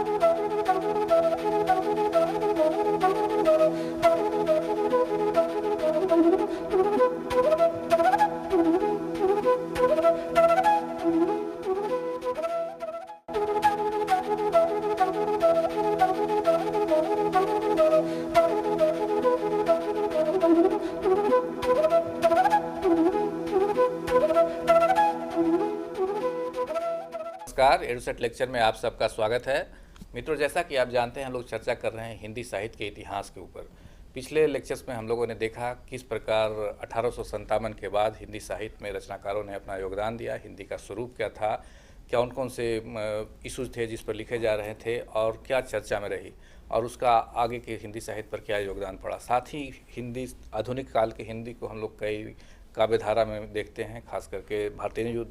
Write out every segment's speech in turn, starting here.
नमस्कार, EDUSAT lecture में आप सबका स्वागत है। मित्रों, जैसा कि आप जानते हैं हम लोग चर्चा कर रहे हैं हिंदी साहित्य के इतिहास के ऊपर। पिछले लेक्चर्स में हम लोगों ने देखा किस प्रकार 1857 के बाद हिंदी साहित्य में रचनाकारों ने अपना योगदान दिया, हिंदी का स्वरूप क्या था, क्या कौन से इशूज़ थे जिस पर लिखे जा रहे थे और क्या चर्चा में रही और उसका आगे के हिंदी साहित्य पर क्या योगदान पड़ा। साथ ही हिंदी आधुनिक काल की हिंदी को हम लोग कई काव्यधारा में देखते हैं, खास करके भारतीय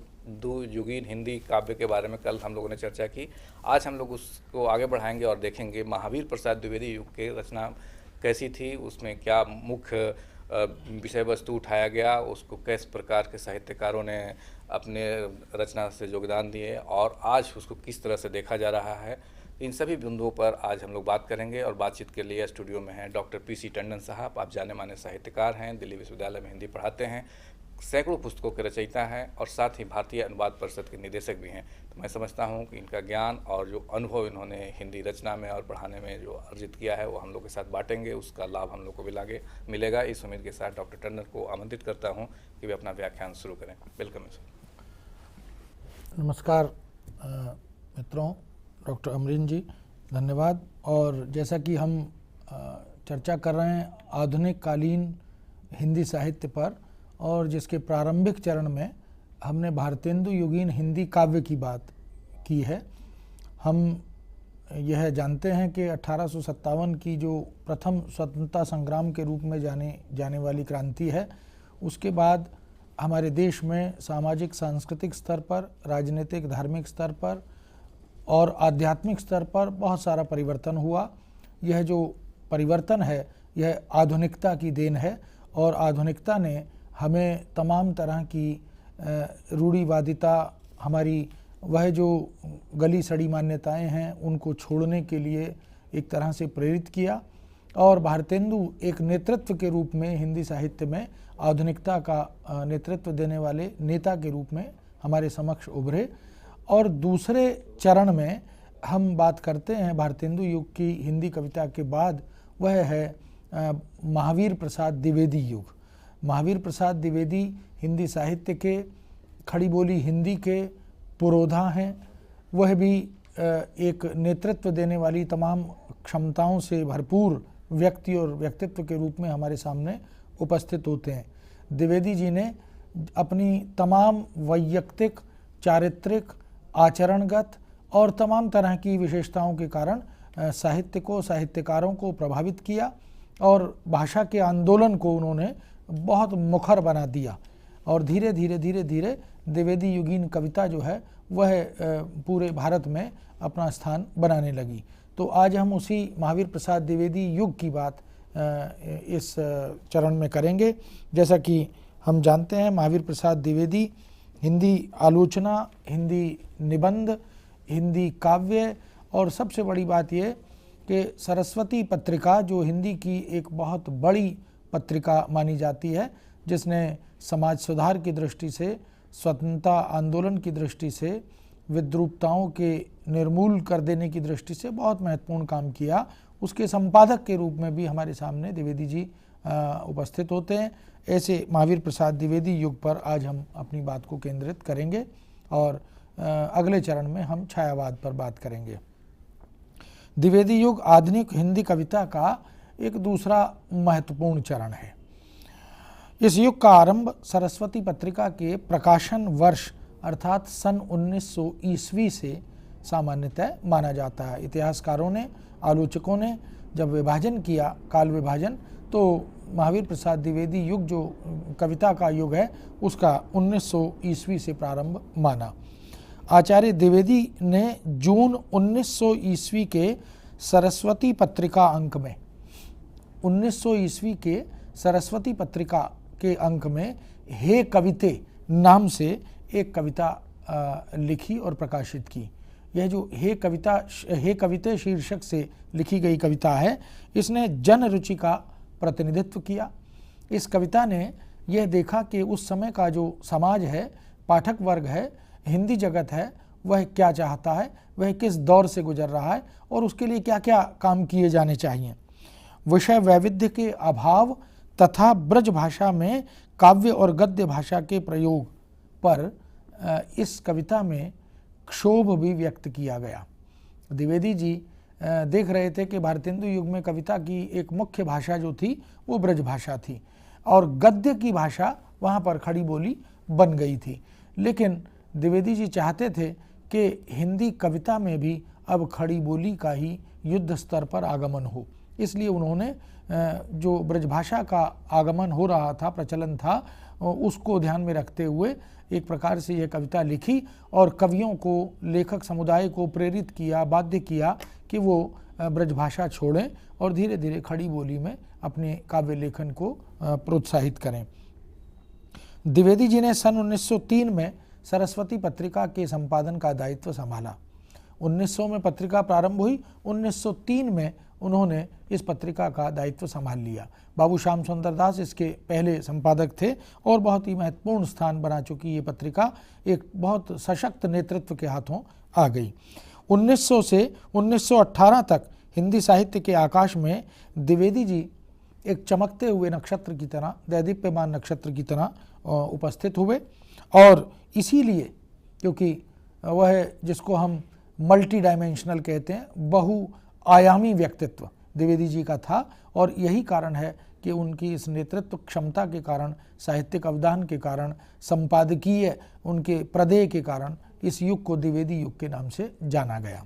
युगीन हिंदी काव्य के बारे में कल हम लोगों ने चर्चा की। आज हम लोग उसको आगे बढ़ाएंगे और देखेंगे महावीर प्रसाद द्विवेदी युग के रचना कैसी थी, उसमें क्या मुख्य विषय वस्तु उठाया गया, उसको किस प्रकार के साहित्यकारों ने अपने रचना से योगदान दिए और आज उसको किस तरह से देखा जा रहा है। इन सभी बिंदुओं पर आज हम लोग बात करेंगे और बातचीत के लिए स्टूडियो में हैं डॉक्टर पी.सी. टंडन साहब। आप जाने माने साहित्यकार हैं, दिल्ली विश्वविद्यालय में हिंदी पढ़ाते हैं, सैकड़ों पुस्तकों के रचयिता हैं और साथ ही भारतीय अनुवाद परिषद के निदेशक भी हैं। तो मैं समझता हूं कि इनका ज्ञान और जो अनुभव इन्होंने हिंदी रचना में और पढ़ाने में जो अर्जित किया है वो हम लोग के साथ बांटेंगे, उसका लाभ हम लोग को भी मिलेगा। इस उम्मीद के साथ डॉक्टर टंडन को आमंत्रित करता हूँ कि वे अपना व्याख्यान शुरू करें। Welcome sir. नमस्कार मित्रों, डॉक्टर अमरीन जी धन्यवाद। और जैसा कि हम चर्चा कर रहे हैं आधुनिक कालीन हिंदी साहित्य पर और जिसके प्रारंभिक चरण में हमने भारतेंदु युगीन हिंदी काव्य की बात की है। हम यह जानते हैं कि 1857 की जो प्रथम स्वतंत्रता संग्राम के रूप में जाने वाली क्रांति है, उसके बाद हमारे देश में सामाजिक सांस्कृतिक स्तर पर, राजनीतिक धार्मिक स्तर पर और आध्यात्मिक स्तर पर बहुत सारा परिवर्तन हुआ। यह जो परिवर्तन है यह आधुनिकता की देन है और आधुनिकता ने हमें तमाम तरह की रूढ़िवादिता, हमारी वह जो गली सड़ी मान्यताएं हैं उनको छोड़ने के लिए एक तरह से प्रेरित किया और भारतेंदु एक नेतृत्व के रूप में हिंदी साहित्य में आधुनिकता का नेतृत्व देने वाले नेता के रूप में हमारे समक्ष उभरे। और दूसरे चरण में हम बात करते हैं भारतेंदु युग की हिंदी कविता के बाद, वह है महावीर प्रसाद द्विवेदी युग। महावीर प्रसाद द्विवेदी हिंदी साहित्य के खड़ी बोली हिंदी के पुरोधा हैं। वह भी एक नेतृत्व देने वाली तमाम क्षमताओं से भरपूर व्यक्ति और व्यक्तित्व के रूप में हमारे सामने उपस्थित होते हैं। द्विवेदी जी ने अपनी तमाम वैयक्तिक, चारित्रिक, आचरणगत और तमाम तरह की विशेषताओं के कारण साहित्य को, साहित्यकारों को प्रभावित किया और भाषा के आंदोलन को उन्होंने बहुत मुखर बना दिया और धीरे धीरे द्विवेदी युगीन कविता जो है वह पूरे भारत में अपना स्थान बनाने लगी। तो आज हम उसी महावीर प्रसाद द्विवेदी युग की बात इस चरण में करेंगे। जैसा कि हम जानते हैं महावीर प्रसाद द्विवेदी हिंदी आलोचना, हिंदी निबंध, हिंदी काव्य और सबसे बड़ी बात यह कि सरस्वती पत्रिका जो हिंदी की एक बहुत बड़ी पत्रिका मानी जाती है, जिसने समाज सुधार की दृष्टि से, स्वतंत्रता आंदोलन की दृष्टि से, विद्रूपताओं के निर्मूल कर देने की दृष्टि से बहुत महत्वपूर्ण काम किया, उसके संपादक के रूप में भी हमारे सामने द्विवेदी जी उपस्थित होते हैं। ऐसे महावीर प्रसाद द्विवेदी युग पर आज हम अपनी बात को केंद्रित करेंगे और अगले चरण में हम छायावाद पर बात करेंगे। द्विवेदी युग आधुनिक हिंदी कविता का एक दूसरा महत्वपूर्ण चरण है। इस युग का आरंभ सरस्वती पत्रिका के प्रकाशन वर्ष अर्थात सन 1900 ईस्वी से सामान्यतः माना जाता है। इतिहासकारों ने, आलोचकों ने जब विभाजन किया, काल विभाजन, तो महावीर प्रसाद द्विवेदी युग जो कविता का युग है उसका 1900 ईस्वी से प्रारंभ माना। आचार्य द्विवेदी ने जून 1900 ईस्वी के सरस्वती पत्रिका अंक में, 1900 ईस्वी के सरस्वती पत्रिका के अंक में हे कविते नाम से एक कविता लिखी और प्रकाशित की। यह जो हे कविते शीर्षक से लिखी गई कविता है, इसने जन रुचि का प्रतिनिधित्व किया। इस कविता ने यह देखा कि उस समय का जो समाज है, पाठक वर्ग है, हिंदी जगत है, वह क्या चाहता है, वह किस दौर से गुजर रहा है और उसके लिए क्या क्या काम किए जाने चाहिए। विषय वैविध्य के अभाव तथा ब्रज भाषा में काव्य और गद्य भाषा के प्रयोग पर इस कविता में क्षोभ भी व्यक्त किया गया। द्विवेदी जी देख रहे थे कि भारतेंदु युग में कविता की एक मुख्य भाषा जो थी वो ब्रज भाषा थी और गद्य की भाषा वहाँ पर खड़ी बोली बन गई थी। लेकिन द्विवेदी जी चाहते थे कि हिंदी कविता में भी अब खड़ी बोली का ही युद्ध स्तर पर आगमन हो। इसलिए उन्होंने जो ब्रजभाषा का आगमन हो रहा था, प्रचलन था, उसको ध्यान में रखते हुए एक प्रकार से यह कविता लिखी और कवियों को, लेखक समुदाय को प्रेरित किया, बाध्य किया कि वो ब्रजभाषा छोड़ें और धीरे धीरे खड़ी बोली में अपने काव्य लेखन को प्रोत्साहित करें। द्विवेदी जी ने सन 1903 में सरस्वती पत्रिका के संपादन का दायित्व संभाला। 1900 में पत्रिका प्रारंभ हुई, 1903 में उन्होंने इस पत्रिका का दायित्व संभाल लिया। बाबू श्याम सुंदर दास इसके पहले संपादक थे और बहुत ही महत्वपूर्ण स्थान बना चुकी ये पत्रिका एक बहुत सशक्त नेतृत्व के हाथों आ गई। 1900 से 1918 तक हिंदी साहित्य के आकाश में द्विवेदी जी एक चमकते हुए नक्षत्र की तरह, दैदीप्यमान नक्षत्र की तरह उपस्थित हुए और इसीलिए क्योंकि वह जिसको हम मल्टी डायमेंशनल कहते हैं, बहुआयामी व्यक्तित्व द्विवेदी जी का था और यही कारण है कि उनकी इस नेतृत्व क्षमता के कारण, साहित्यिक अवदान के कारण, संपादकीय उनके प्रदेय के कारण इस युग को द्विवेदी युग के नाम से जाना गया।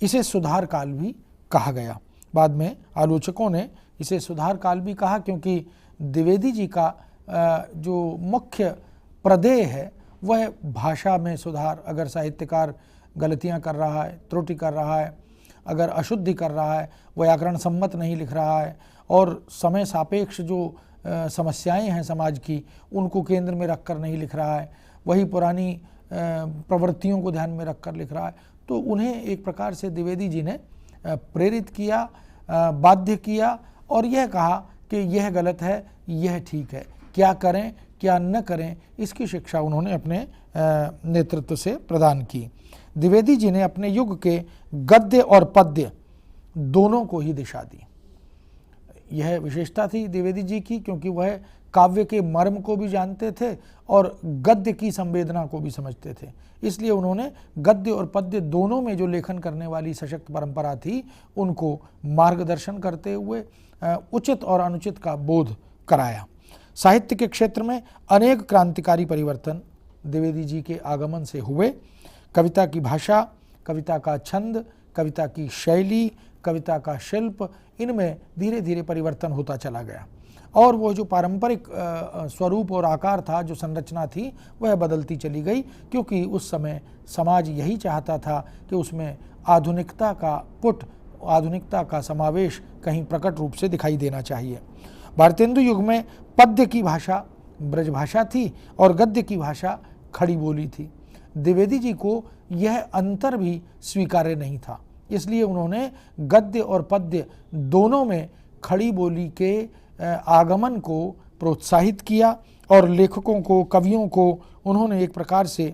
इसे सुधार काल भी कहा गया। बाद में आलोचकों ने इसे सुधार काल भी कहा क्योंकि द्विवेदी जी का जो मुख्य प्रदेय है वह भाषा में सुधार। अगर साहित्यकार गलतियां कर रहा है, त्रुटि कर रहा है, अगर अशुद्धि कर रहा है, व्याकरण सम्मत नहीं लिख रहा है और समय सापेक्ष जो समस्याएं हैं समाज की उनको केंद्र में रखकर नहीं लिख रहा है, वही पुरानी प्रवृत्तियों को ध्यान में रखकर लिख रहा है, तो उन्हें एक प्रकार से द्विवेदी जी ने प्रेरित किया, बाध्य किया और यह कहा कि यह गलत है, यह ठीक है, क्या करें क्या न करें, इसकी शिक्षा उन्होंने अपने नेतृत्व से प्रदान की। द्विवेदी जी ने अपने युग के गद्य और पद्य दोनों को ही दिशा दी। यह विशेषता थी द्विवेदी जी की क्योंकि वह काव्य के मर्म को भी जानते थे और गद्य की संवेदना को भी समझते थे। इसलिए उन्होंने गद्य और पद्य दोनों में जो लेखन करने वाली सशक्त परंपरा थी उनको मार्गदर्शन करते हुए उचित और अनुचित का बोध कराया। साहित्य के क्षेत्र में अनेक क्रांतिकारी परिवर्तन द्विवेदी जी के आगमन से हुए। कविता की भाषा, कविता का छंद, कविता की शैली, कविता का शिल्प, इनमें धीरे धीरे परिवर्तन होता चला गया और वो जो पारंपरिक स्वरूप और आकार था, जो संरचना थी, वह बदलती चली गई क्योंकि उस समय समाज यही चाहता था कि उसमें आधुनिकता का पुट, आधुनिकता का समावेश कहीं प्रकट रूप से दिखाई देना चाहिए। भारतेंदु युग में पद्य की भाषा ब्रजभाषा थी और गद्य की भाषा खड़ी बोली थी। द्विवेदी जी को यह अंतर भी स्वीकार्य नहीं था, इसलिए उन्होंने गद्य और पद्य दोनों में खड़ी बोली के आगमन को प्रोत्साहित किया और लेखकों को, कवियों को उन्होंने एक प्रकार से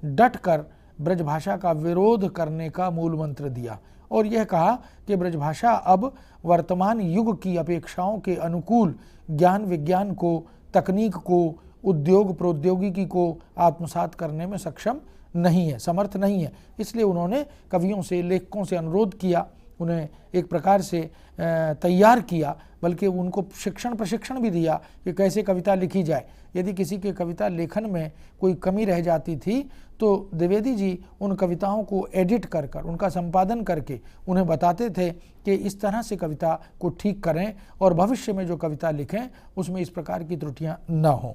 डटकर ब्रजभाषा का विरोध करने का मूल मंत्र दिया और यह कहा कि ब्रजभाषा अब वर्तमान युग की अपेक्षाओं के अनुकूल ज्ञान विज्ञान को, तकनीक को, उद्योग प्रौद्योगिकी को आत्मसात करने में सक्षम नहीं है, समर्थ नहीं है। इसलिए उन्होंने कवियों से, लेखकों से अनुरोध किया, उन्हें एक प्रकार से तैयार किया, बल्कि उनको शिक्षण प्रशिक्षण भी दिया कि कैसे कविता लिखी जाए। यदि किसी के कविता लेखन में कोई कमी रह जाती थी तो द्विवेदी जी उन कविताओं को एडिट कर कर, उनका संपादन करके उन्हें बताते थे कि इस तरह से कविता को ठीक करें और भविष्य में जो कविता लिखें उसमें इस प्रकार की त्रुटियां न हों।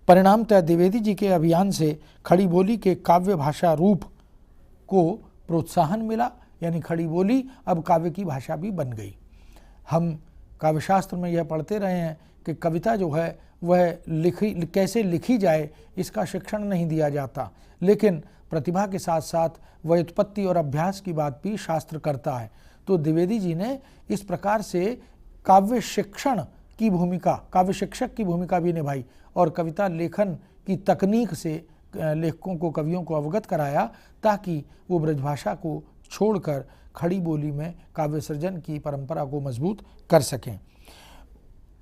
परिणामतः द्विवेदी जी के अभियान से खड़ी बोली के काव्य भाषा रूप को प्रोत्साहन मिला, यानी खड़ी बोली अब काव्य की भाषा भी बन गई। हम काव्यशास्त्र में यह पढ़ते रहे हैं कि कविता जो है वह कैसे लिखी जाए इसका शिक्षण नहीं दिया जाता, लेकिन प्रतिभा के साथ साथ व्युत्पत्ति और अभ्यास की बात भी शास्त्र करता है। तो द्विवेदी जी ने इस प्रकार से काव्य शिक्षण की भूमिका, काव्य शिक्षक की भूमिका भी निभाई और कविता लेखन की तकनीक से लेखकों को, कवियों को अवगत कराया, ताकि वो ब्रजभाषा को छोड़कर खड़ी बोली में काव्य सृजन की परंपरा को मजबूत कर सकें।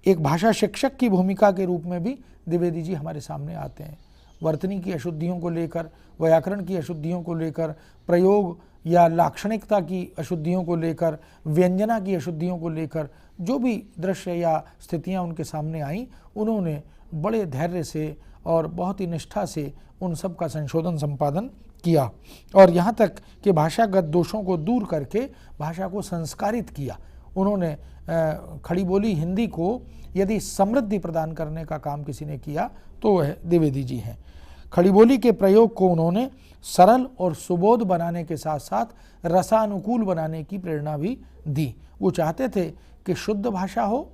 एक भाषा शिक्षक की भूमिका के रूप में भी द्विवेदी जी हमारे सामने आते हैं। वर्तनी की अशुद्धियों को लेकर, व्याकरण की अशुद्धियों को लेकर, प्रयोग या लाक्षणिकता की अशुद्धियों को लेकर, व्यंजना की अशुद्धियों को लेकर जो भी दृश्य या स्थितियां उनके सामने आईं, उन्होंने बड़े धैर्य से और बहुत ही निष्ठा से उन सब का संशोधन संपादन किया और यहाँ तक कि भाषागत दोषों को दूर करके भाषा को संस्कारित किया। उन्होंने खड़ी बोली हिंदी को यदि समृद्धि प्रदान करने का काम किसी ने किया तो वह द्विवेदी जी हैं। खड़ी बोली के प्रयोग को उन्होंने सरल और सुबोध बनाने के साथ साथ रसानुकूल बनाने की प्रेरणा भी दी। वो चाहते थे कि शुद्ध भाषा हो,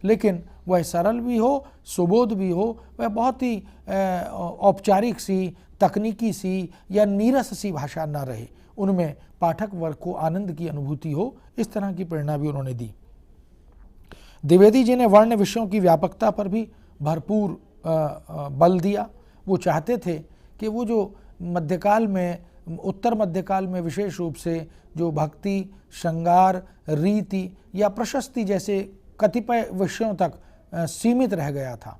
लेकिन वह सरल भी हो, सुबोध भी हो, वह बहुत ही औपचारिक सी, तकनीकी सी या नीरस सी भाषा न रहे, उनमें पाठक वर्ग को आनंद की अनुभूति हो, इस तरह की प्रेरणा भी उन्होंने दी। द्विवेदी जी ने वर्ण विषयों की व्यापकता पर भी भरपूर बल दिया। वो चाहते थे कि वो जो मध्यकाल में, उत्तर मध्यकाल में विशेष रूप से जो भक्ति, श्रृंगार, रीति या प्रशस्ति जैसे कतिपय विषयों तक सीमित रह गया था,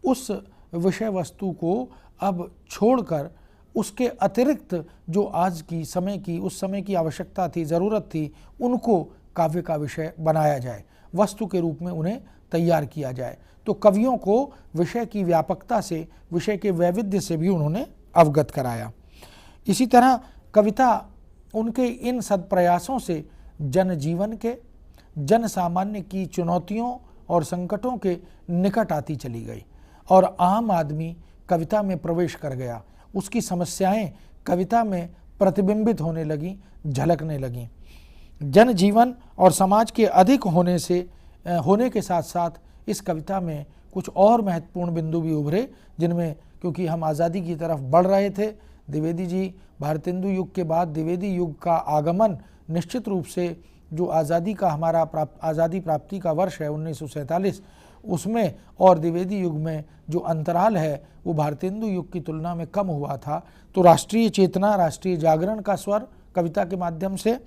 उस विषय वस्तु को अब छोड़कर उसके अतिरिक्त जो आज की समय की, उस समय की आवश्यकता थी, ज़रूरत थी, उनको काव्य का विषय बनाया जाए, वस्तु के रूप में उन्हें तैयार किया जाए। तो कवियों को विषय की व्यापकता से, विषय के वैविध्य से भी उन्होंने अवगत कराया। इसी तरह कविता उनके इन सदप्रयासों से जनजीवन के, जन सामान्य की चुनौतियों और संकटों के निकट आती चली गई और आम आदमी कविता में प्रवेश कर गया। उसकी समस्याएं कविता में प्रतिबिंबित होने लगीं, झलकने लगीं। जनजीवन और समाज के अधिक होने के साथ साथ इस कविता में कुछ और महत्वपूर्ण बिंदु भी उभरे, जिनमें क्योंकि हम आज़ादी की तरफ बढ़ रहे थे, द्विवेदी जी, भारतेंदु युग के बाद द्विवेदी युग का आगमन निश्चित रूप से जो आज़ादी का हमारा आज़ादी प्राप्ति का वर्ष है 1947, उसमें और द्विवेदी युग में जो अंतराल है वो भारतेंदु युग की तुलना में कम हुआ था। तो राष्ट्रीय चेतना, राष्ट्रीय जागरण का स्वर कविता के माध्यम से,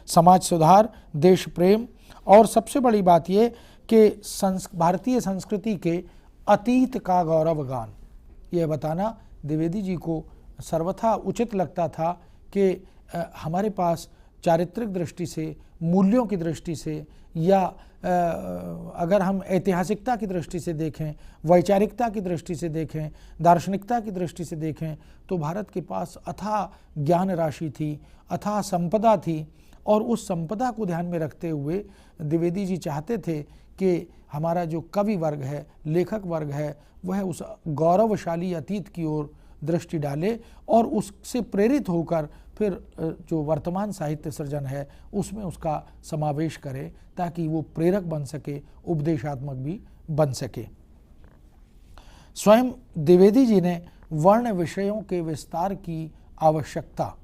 समाज सुधार, देश प्रेम और सबसे बड़ी बात ये कि भारतीय संस्कृति के अतीत का गौरव गान, यह बताना द्विवेदी जी को सर्वथा उचित लगता था कि हमारे पास चारित्रिक दृष्टि से, मूल्यों की दृष्टि से या अगर हम ऐतिहासिकता की दृष्टि से देखें, वैचारिकता की दृष्टि से देखें, दार्शनिकता की दृष्टि से देखें, तो भारत के पास अथाह ज्ञान राशि थी, अथाह संपदा थी और उस संपदा को ध्यान में रखते हुए द्विवेदी जी चाहते थे कि हमारा जो कवि वर्ग है, लेखक वर्ग है, वह उस गौरवशाली अतीत की ओर दृष्टि डाले और उससे प्रेरित होकर फिर जो वर्तमान साहित्य सृजन है उसमें उसका समावेश करे, ताकि वो प्रेरक बन सके, उपदेशात्मक भी बन सके। स्वयं द्विवेदी जी ने वर्ण विषयों के विस्तार की आवश्यकता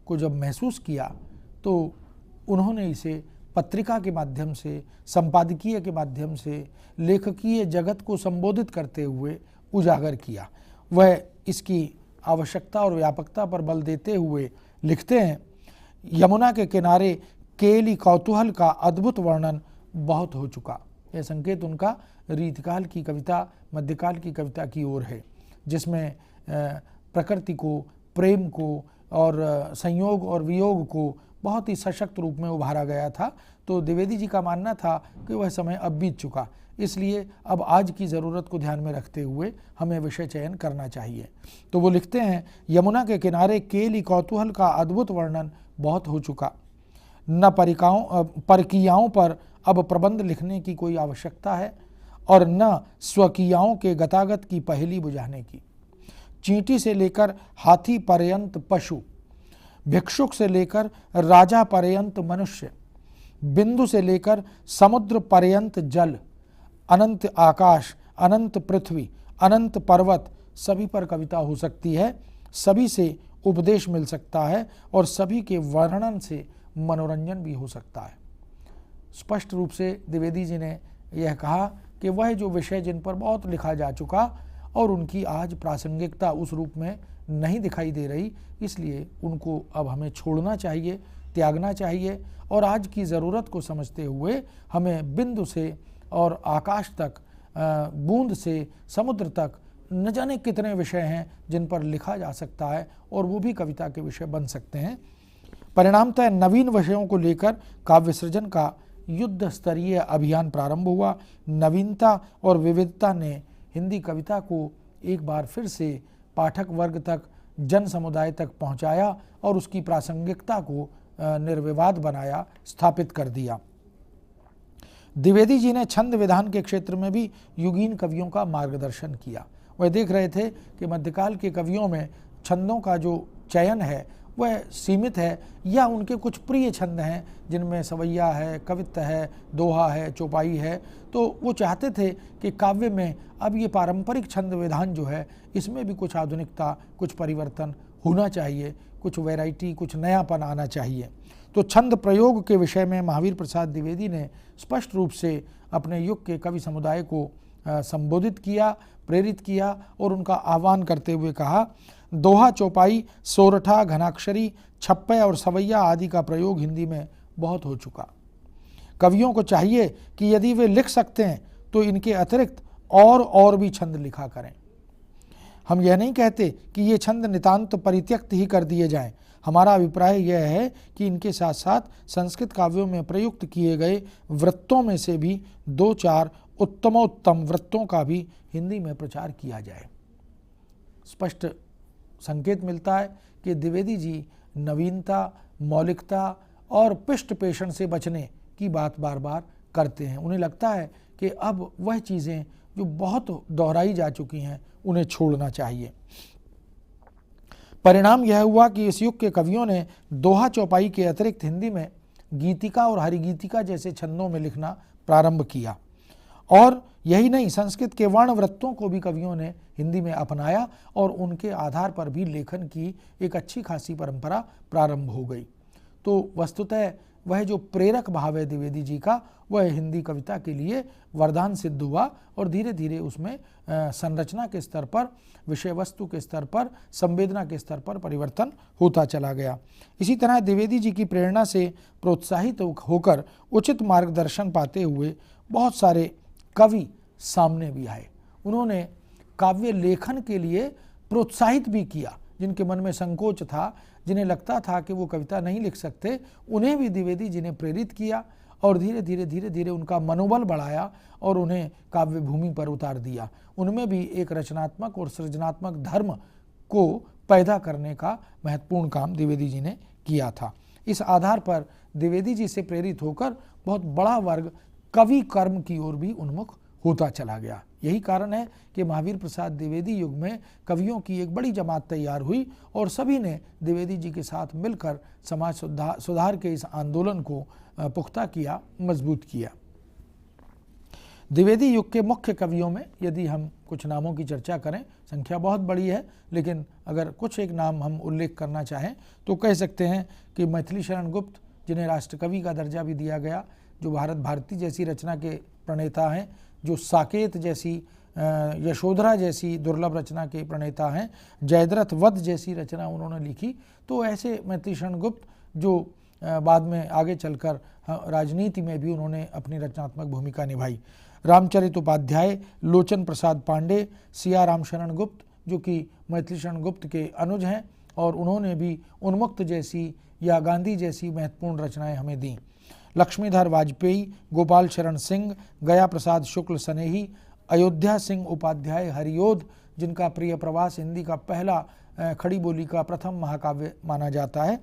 को जब महसूस किया तो उन्होंने इसे पत्रिका के माध्यम से, संपादकीय के माध्यम से, लेखकीय जगत को संबोधित करते हुए उजागर किया। वह इसकी आवश्यकता और व्यापकता पर बल देते हुए लिखते हैं, यमुना के किनारे केली कौतूहल का अद्भुत वर्णन बहुत हो चुका। यह संकेत उनका रीतिकाल की कविता, मध्यकाल की कविता की ओर है, जिसमें प्रकृति को, प्रेम को और संयोग और वियोग को बहुत ही सशक्त रूप में उभारा गया था। तो द्विवेदी जी का मानना था कि वह समय अब बीत चुका, इसलिए अब आज की ज़रूरत को ध्यान में रखते हुए हमें विषय चयन करना चाहिए। तो वो लिखते हैं, यमुना के किनारे केली कौतूहल का अद्भुत वर्णन बहुत हो चुका। न परकीयाओं पर अब प्रबंध लिखने की कोई आवश्यकता है और न स्वकीयाओं के गतागत की पहेली बुझाने की। चींटी से लेकर हाथी पर्यंत पशु, भिक्षुक से लेकर राजा पर्यंत मनुष्य, बिंदु से लेकर समुद्र पर्यंत जल, अनंत आकाश, अनंत पृथ्वी, अनंत पर्वत, सभी पर कविता हो सकती है, सभी से उपदेश मिल सकता है और सभी के वर्णन से मनोरंजन भी हो सकता है। स्पष्ट रूप से द्विवेदी जी ने यह कहा कि वह जो विषय जिन पर बहुत लिखा जा चुका और उनकी आज प्रासंगिकता उस रूप में नहीं दिखाई दे रही, इसलिए उनको अब हमें छोड़ना चाहिए, त्यागना चाहिए और आज की ज़रूरत को समझते हुए हमें बिंदु से और आकाश तक, बूंद से समुद्र तक न जाने कितने विषय हैं जिन पर लिखा जा सकता है और वो भी कविता के विषय बन सकते हैं। परिणामतः नवीन विषयों को लेकर काव्य सृजन का युद्ध स्तरीय अभियान प्रारंभ हुआ। नवीनता और विविधता ने हिंदी कविता को एक बार फिर से पाठक वर्ग तक, जन समुदाय तक पहुंचाया और उसकी प्रासंगिकता को निर्विवाद बनाया, स्थापित कर दिया। द्विवेदी जी ने छंद विधान के क्षेत्र में भी युगीन कवियों का मार्गदर्शन किया। वह देख रहे थे कि मध्यकाल के कवियों में छंदों का जो चयन है वह सीमित है या उनके कुछ प्रिय छंद हैं जिनमें सवैया है, कवित्त है, दोहा है, चौपाई है। तो वो चाहते थे कि काव्य में अब ये पारंपरिक छंद विधान जो है इसमें भी कुछ आधुनिकता, कुछ परिवर्तन होना चाहिए, कुछ वैरायटी, कुछ नयापन आना चाहिए। तो छंद प्रयोग के विषय में महावीर प्रसाद द्विवेदी ने स्पष्ट रूप से अपने युग के कवि समुदाय को संबोधित किया, प्रेरित किया और उनका आह्वान करते हुए कहा, दोहा, चौपाई, सोरठा, घनाक्षरी, छप्पे और सवैया आदि का प्रयोग हिंदी में बहुत हो चुका। कवियों को चाहिए कि यदि वे लिख सकते हैं तो इनके अतिरिक्त और भी छंद लिखा करें। हम यह नहीं कहते कि ये छंद नितांत परित्यक्त ही कर दिए जाएं। हमारा अभिप्राय यह है कि इनके साथ साथ संस्कृत काव्यों में प्रयुक्त किए गए वृत्तों में से भी 2-4 उत्तमोत्तम वृत्तों का भी हिंदी में प्रचार किया जाए। स्पष्ट संकेत मिलता है कि द्विवेदी जी नवीनता, मौलिकता और पिष्ट पेषण से बचने की बात बार बार करते हैं। उन्हें लगता है कि अब वह चीज़ें जो बहुत दोहराई जा चुकी हैं उन्हें छोड़ना चाहिए। परिणाम यह हुआ कि इस युग के कवियों ने दोहा, चौपाई के अतिरिक्त हिंदी में गीतिका और हरिगीतिका जैसे छंदों में लिखना प्रारंभ किया और यही नहीं, संस्कृत के वर्ण वृत्तों को भी कवियों ने हिंदी में अपनाया और उनके आधार पर भी लेखन की एक अच्छी खासी परंपरा प्रारंभ हो गई। तो वस्तुतः वह जो प्रेरक भाव है द्विवेदी जी का, वह हिंदी कविता के लिए वरदान सिद्ध हुआ और धीरे धीरे उसमें संरचना के स्तर पर, विषय वस्तु के स्तर पर, संवेदना के स्तर पर परिवर्तन होता चला गया। इसी तरह द्विवेदी जी की प्रेरणा से प्रोत्साहित होकर उचित मार्गदर्शन पाते हुए बहुत सारे कवि सामने भी आए। उन्होंने काव्य लेखन के लिए प्रोत्साहित भी किया। जिनके मन में संकोच था, जिन्हें लगता था कि वो कविता नहीं लिख सकते, उन्हें भी द्विवेदी जी ने प्रेरित किया और धीरे धीरे उनका मनोबल बढ़ाया और उन्हें काव्य भूमि पर उतार दिया। उनमें भी एक रचनात्मक और सृजनात्मक धर्म को पैदा करने का महत्वपूर्ण काम द्विवेदी जी ने किया था। इस आधार पर द्विवेदी जी से प्रेरित होकर बहुत बड़ा वर्ग कवि कर्म की ओर भी उन्मुख होता चला गया। यही कारण है कि महावीर प्रसाद द्विवेदी युग में कवियों की एक बड़ी जमात तैयार हुई और सभी ने द्विवेदी जी के साथ मिलकर समाज सुधार के इस आंदोलन को पुख्ता किया, मजबूत किया। द्विवेदी युग के मुख्य कवियों में यदि हम कुछ नामों की चर्चा करें, संख्या बहुत बड़ी है, लेकिन अगर कुछ एक नाम हम उल्लेख करना चाहें तो कह सकते हैं कि मैथिली शरण गुप्त, जिन्हें राष्ट्रकवि का दर्जा भी दिया गया, जो भारत भारती जैसी रचना के प्रणेता हैं, जो साकेत जैसी, यशोधरा जैसी दुर्लभ रचना के प्रणेता हैं, जयद्रथ वध जैसी रचना उन्होंने लिखी। तो ऐसे मैथिली शरण गुप्त जो बाद में आगे चलकर राजनीति में भी उन्होंने अपनी रचनात्मक भूमिका निभाई। रामचरित उपाध्याय, लोचन प्रसाद पांडे, सिया राम शरण गुप्त जो कि मैथिली शरण गुप्त के अनुज हैं और उन्होंने भी उन्मुक्त जैसी या गांधी जैसी महत्वपूर्ण रचनाएं हमें दी। लक्ष्मीधर वाजपेयी, गोपाल शरण सिंह, गया प्रसाद शुक्ल सनेही, अयोध्या सिंह उपाध्याय हरियोध, जिनका प्रिय प्रवास हिंदी का पहला खड़ी बोली का प्रथम महाकाव्य माना जाता है,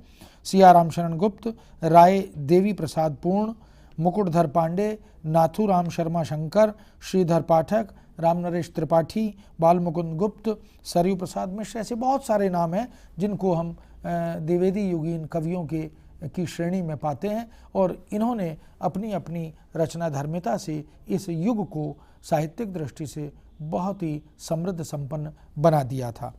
सिया राम शरण गुप्त, राय देवी प्रसाद पूर्ण, मुकुटधर पांडे, नाथू राम शर्मा शंकर, श्रीधर पाठक, राम नरेश त्रिपाठी, बाल मुकुंद गुप्त, सरयू प्रसाद मिश्र, ऐसे बहुत सारे नाम हैं जिनको हम द्विवेदी युगीन कवियों के की श्रेणी में पाते हैं और इन्होंने अपनी अपनी रचना धर्मिता से इस युग को साहित्यिक दृष्टि से बहुत ही समृद्ध संपन्न बना दिया था।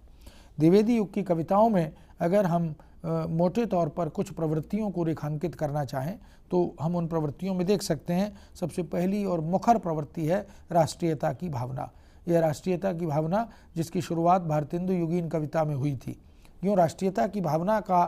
द्विवेदी युग की कविताओं में अगर हम मोटे तौर पर कुछ प्रवृत्तियों को रेखांकित करना चाहें तो हम उन प्रवृत्तियों में देख सकते हैं, सबसे पहली और मुखर प्रवृत्ति है राष्ट्रीयता की भावना। यह राष्ट्रीयता की भावना जिसकी शुरुआत भारतेंदु युगीन कविता में हुई थी। यूँ राष्ट्रीयता की भावना का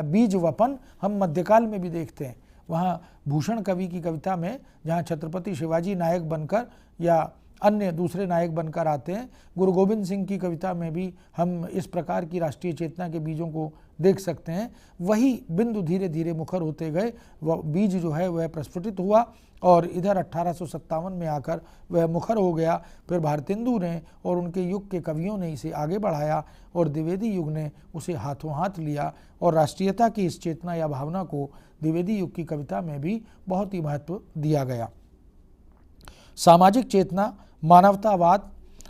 बीज वपन हम मध्यकाल में भी देखते हैं। वहाँ भूषण कवि की कविता में जहाँ छत्रपति शिवाजी नायक बनकर या अन्य दूसरे नायक बनकर आते हैं, गुरु गोविंद सिंह की कविता में भी हम इस प्रकार की राष्ट्रीय चेतना के बीजों को देख सकते हैं। वही बिंदु धीरे धीरे मुखर होते गए, वह बीज जो है वह प्रस्फुटित हुआ और इधर 1857 में आकर वह मुखर हो गया। फिर भारतेंदु ने और उनके युग के कवियों ने इसे आगे बढ़ाया और द्विवेदी युग ने उसे हाथों हाथ लिया और राष्ट्रीयता की इस चेतना या भावना को द्विवेदी युग की कविता में भी बहुत ही महत्व दिया गया। सामाजिक चेतना, मानवतावाद,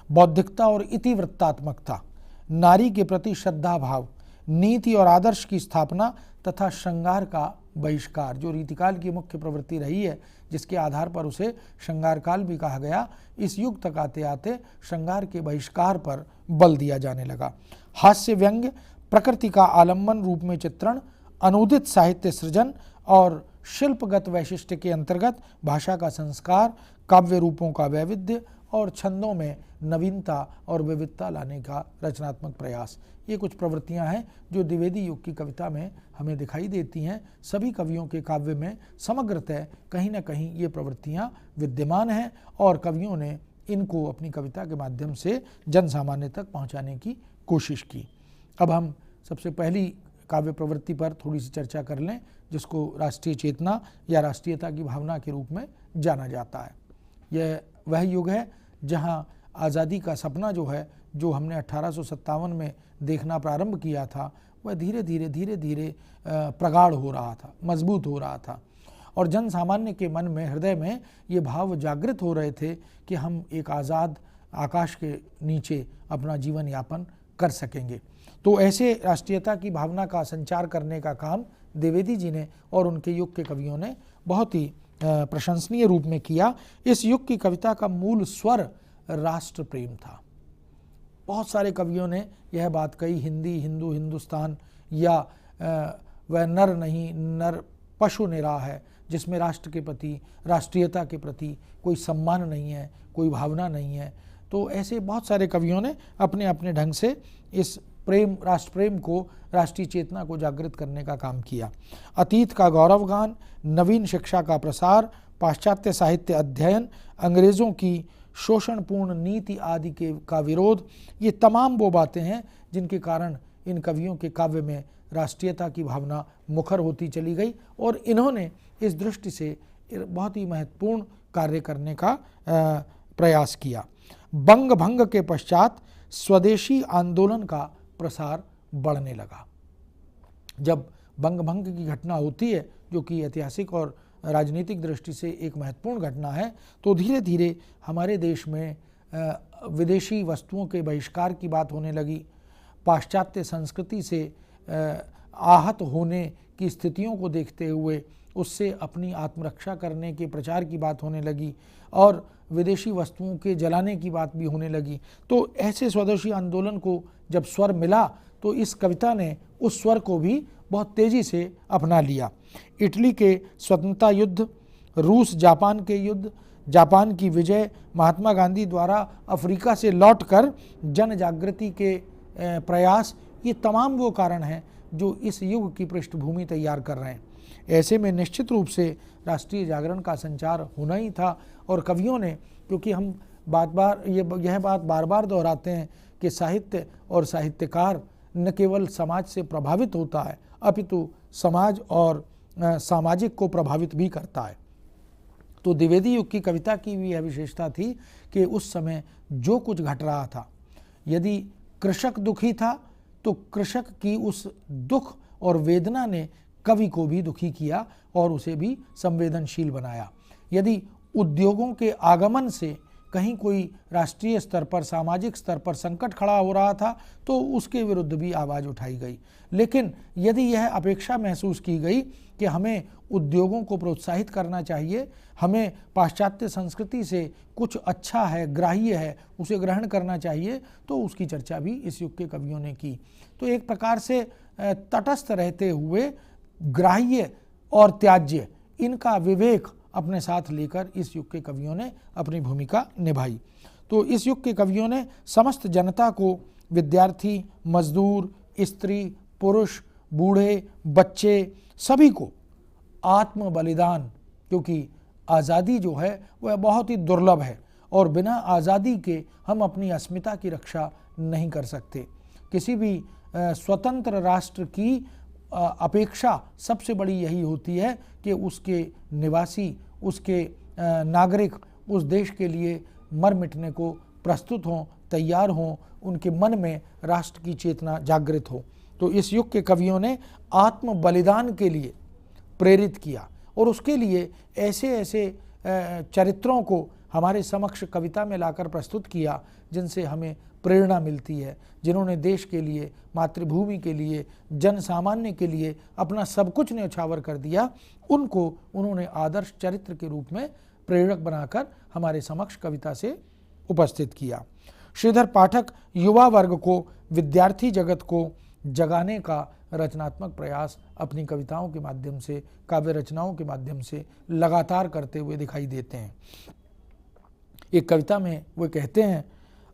बौद्धिकता और इतिवृत्तात्मकता, नारी के प्रति श्रद्धा भाव, नीति और आदर्श की स्थापना तथा श्रृंगार का बहिष्कार, जो रीतिकाल की मुख्य प्रवृत्ति रही है जिसके आधार पर उसे श्रृंगार काल भी कहा गया, इस युग तक आते आते श्रृंगार के बहिष्कार पर बल दिया जाने लगा। हास्य व्यंग्य, प्रकृति का आलम्बन रूप में चित्रण, अनुदित साहित्य सृजन और शिल्पगत वैशिष्ट्य के अंतर्गत भाषा का संस्कार, काव्य रूपों का वैविध्य और छंदों में नवीनता और विविधता लाने का रचनात्मक प्रयास, ये कुछ प्रवृत्तियां हैं जो द्विवेदी युग की कविता में हमें दिखाई देती हैं। सभी कवियों के काव्य में समग्रतः कहीं न कहीं ये प्रवृत्तियां विद्यमान हैं और कवियों ने इनको अपनी कविता के माध्यम से जन सामान्य तक पहुंचाने की कोशिश की। अब हम सबसे पहली काव्य प्रवृत्ति पर थोड़ी सी चर्चा कर लें, जिसको राष्ट्रीय चेतना या राष्ट्रीयता की भावना के रूप में जाना जाता है। यह वह युग है जहां आज़ादी का सपना जो है, जो हमने 1857 में देखना प्रारंभ किया था, वह धीरे धीरे प्रगाढ़ हो रहा था, मजबूत हो रहा था और जन सामान्य के मन में, हृदय में ये भाव जागृत हो रहे थे कि हम एक आज़ाद आकाश के नीचे अपना जीवन यापन कर सकेंगे। तो ऐसे राष्ट्रीयता की भावना का संचार करने का काम द्विवेदी जी ने और उनके युग के कवियों ने बहुत ही प्रशंसनीय रूप में किया। इस युग की कविता का मूल स्वर राष्ट्र प्रेम था। बहुत सारे कवियों ने यह बात कही, हिंदी, हिंदू, हिंदुस्तान या वह नर नहीं नर पशु निरा है, जिसमें राष्ट्र के प्रति, राष्ट्रीयता के प्रति कोई सम्मान नहीं है, कोई भावना नहीं है। तो ऐसे बहुत सारे कवियों ने अपने अपने ढंग से इस प्रेम, राष्ट्र प्रेम को, राष्ट्रीय चेतना को जागृत करने का काम किया। अतीत का गौरवगान, नवीन शिक्षा का प्रसार, पाश्चात्य साहित्य अध्ययन, अंग्रेज़ों की शोषणपूर्ण नीति आदि का विरोध, ये तमाम वो बातें हैं जिनके कारण इन कवियों के काव्य में राष्ट्रीयता की भावना मुखर होती चली गई और इन्होंने इस दृष्टि से बहुत ही महत्वपूर्ण कार्य करने का प्रयास किया। बंग भंग के पश्चात स्वदेशी आंदोलन का प्रसार बढ़ने लगा। जब बंग भंग की घटना होती है, जो कि ऐतिहासिक और राजनीतिक दृष्टि से एक महत्वपूर्ण घटना है, तो धीरे धीरे हमारे देश में विदेशी वस्तुओं के बहिष्कार की बात होने लगी। पाश्चात्य संस्कृति से आहत होने की स्थितियों को देखते हुए उससे अपनी आत्मरक्षा करने के प्रचार की बात होने लगी और विदेशी वस्तुओं के जलाने की बात भी होने लगी। तो ऐसे स्वदेशी आंदोलन को जब स्वर मिला तो इस कविता ने उस स्वर को भी बहुत तेज़ी से अपना लिया। इटली के स्वतंत्रता युद्ध, रूस जापान के युद्ध, जापान की विजय, महात्मा गांधी द्वारा अफ्रीका से लौटकर जन जागृति के प्रयास, ये तमाम वो कारण हैं जो इस युग की पृष्ठभूमि तैयार कर रहे हैं। ऐसे में निश्चित रूप से राष्ट्रीय जागरण का संचार होना ही था और कवियों ने, क्योंकि हम यह बात बार बार दोहराते हैं कि साहित्य और साहित्यकार न केवल समाज से प्रभावित होता है अपितु समाज और सामाजिक को प्रभावित भी करता है। तो द्विवेदी युग की कविता की भी यह विशेषता थी कि उस समय जो कुछ घट रहा था, यदि कृषक दुखी था तो कृषक की उस दुख और वेदना ने कवि को भी दुखी किया और उसे भी संवेदनशील बनाया। यदि उद्योगों के आगमन से कहीं कोई राष्ट्रीय स्तर पर, सामाजिक स्तर पर संकट खड़ा हो रहा था तो उसके विरुद्ध भी आवाज़ उठाई गई। लेकिन यदि यह अपेक्षा महसूस की गई कि हमें उद्योगों को प्रोत्साहित करना चाहिए, हमें पाश्चात्य संस्कृति से कुछ अच्छा है, ग्राह्य है, उसे ग्रहण करना चाहिए, तो उसकी चर्चा भी इस युग के कवियों ने की। तो एक प्रकार से तटस्थ रहते हुए ग्राह्य और त्याज्य इनका विवेक अपने साथ लेकर इस युग के कवियों ने अपनी भूमिका निभाई। तो इस युग के कवियों ने समस्त जनता को, विद्यार्थी, मजदूर, स्त्री, पुरुष, बूढ़े, बच्चे, सभी को आत्म बलिदान, क्योंकि आज़ादी जो है वह बहुत ही दुर्लभ है और बिना आज़ादी के हम अपनी अस्मिता की रक्षा नहीं कर सकते। किसी भी स्वतंत्र राष्ट्र की अपेक्षा सबसे बड़ी यही होती है कि उसके निवासी, उसके नागरिक उस देश के लिए मर मिटने को प्रस्तुत हों, तैयार हों, उनके मन में राष्ट्र की चेतना जागृत हो। तो इस युग के कवियों ने आत्म बलिदान के लिए प्रेरित किया और उसके लिए ऐसे ऐसे चरित्रों को हमारे समक्ष कविता में लाकर प्रस्तुत किया जिनसे हमें प्रेरणा मिलती है, जिन्होंने देश के लिए, मातृभूमि के लिए, जन सामान्य के लिए अपना सब कुछ न्यौछावर कर दिया। उनको उन्होंने आदर्श चरित्र के रूप में प्रेरक बनाकर हमारे समक्ष कविता से उपस्थित किया। श्रीधर पाठक युवा वर्ग को, विद्यार्थी जगत को जगाने का रचनात्मक प्रयास अपनी कविताओं के माध्यम से, काव्य रचनाओं के माध्यम से लगातार करते हुए दिखाई देते हैं। एक कविता में वो कहते हैं,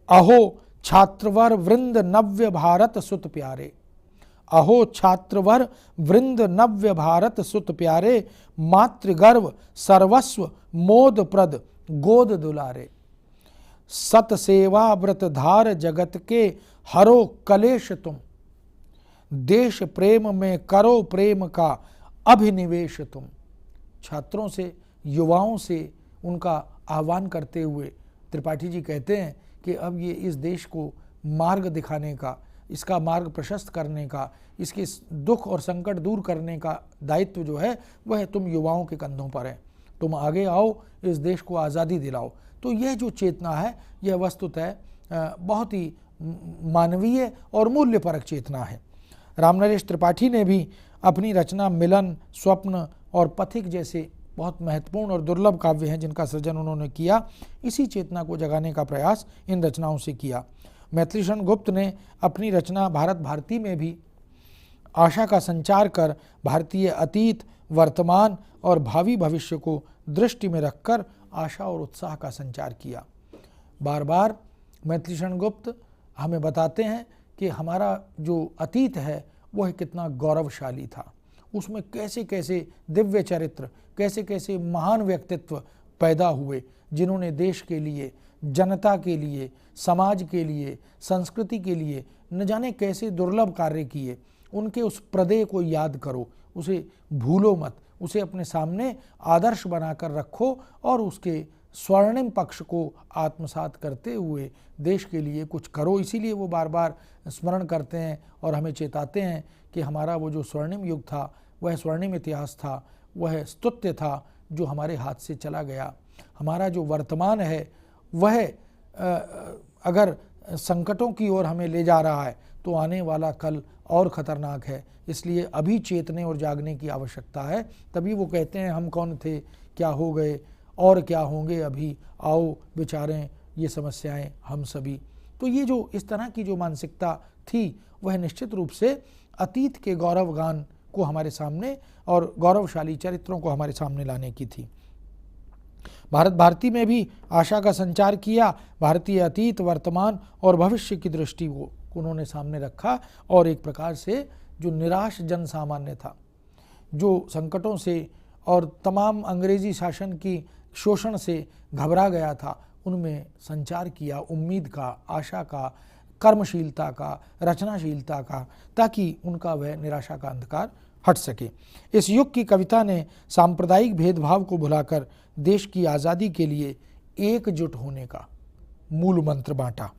अहो छात्रवर वृंद नव्य भारत सुत प्यारे, अहो छात्रवर वृंद नव्य भारत सुत प्यारे, मातृगर्व सर्वस्व मोद प्रद गोद दुलारे, सत सेवा व्रत धार जगत के हरो कलेश तुम, देश प्रेम में करो प्रेम का अभिनिवेश तुम। छात्रों से, युवाओं से उनका आह्वान करते हुए त्रिपाठी जी कहते हैं कि अब ये इस देश को मार्ग दिखाने का, इसका मार्ग प्रशस्त करने का, इसके दुख और संकट दूर करने का दायित्व जो है वह तुम युवाओं के कंधों पर है। तुम आगे आओ, इस देश को आज़ादी दिलाओ। तो यह जो चेतना है यह वस्तुतः बहुत ही मानवीय और मूल्यपरक चेतना है। रामनरेश त्रिपाठी ने भी अपनी रचना मिलन, स्वप्न और पथिक जैसे बहुत महत्वपूर्ण और दुर्लभ काव्य हैं जिनका सृजन उन्होंने किया, इसी चेतना को जगाने का प्रयास इन रचनाओं से किया। मैथिलीशरण गुप्त ने अपनी रचना भारत भारती में भी आशा का संचार कर भारतीय अतीत, वर्तमान और भावी भविष्य को दृष्टि में रखकर आशा और उत्साह का संचार किया। बार बार मैथिलीशरण गुप्त हमें बताते हैं कि हमारा जो अतीत है वह कितना गौरवशाली था, उसमें कैसे कैसे दिव्य चरित्र, कैसे कैसे महान व्यक्तित्व पैदा हुए जिन्होंने देश के लिए, जनता के लिए, समाज के लिए, संस्कृति के लिए न जाने कैसे दुर्लभ कार्य किए। उनके उस प्रदेय को याद करो, उसे भूलो मत, उसे अपने सामने आदर्श बनाकर रखो और उसके स्वर्णिम पक्ष को आत्मसात करते हुए देश के लिए कुछ करो। इसीलिए वो बार बार स्मरण करते हैं और हमें चेताते हैं कि हमारा वो जो स्वर्णिम युग था, वह स्वर्णिम इतिहास था, वह स्तुत्य था जो हमारे हाथ से चला गया। हमारा जो वर्तमान है वह अगर संकटों की ओर हमें ले जा रहा है तो आने वाला कल और ख़तरनाक है। इसलिए अभी चेतने और जागने की आवश्यकता है। तभी वो कहते हैं, हम कौन थे, क्या हो गए और क्या होंगे अभी, आओ विचारें ये समस्याएं हम सभी। तो ये जो इस तरह की जो मानसिकता थी वह निश्चित रूप से अतीत के गौरवगान को हमारे सामने और गौरवशाली चरित्रों को हमारे सामने लाने की थी। भारत भारती में भी आशा का संचार किया, भारतीय अतीत, वर्तमान और भविष्य की दृष्टि को उन्होंने सामने रखा और एक प्रकार से जो निराश जन सामान्य था, जो संकटों से और तमाम अंग्रेजी शासन की शोषण से घबरा गया था, उनमें संचार किया उम्मीद का, आशा का, कर्मशीलता का, रचनाशीलता का, ताकि उनका वह निराशा का अंधकार हट सके। इस युग की कविता ने सांप्रदायिक भेदभाव को भुलाकर देश की आज़ादी के लिए एकजुट होने का मूल मंत्र बांटा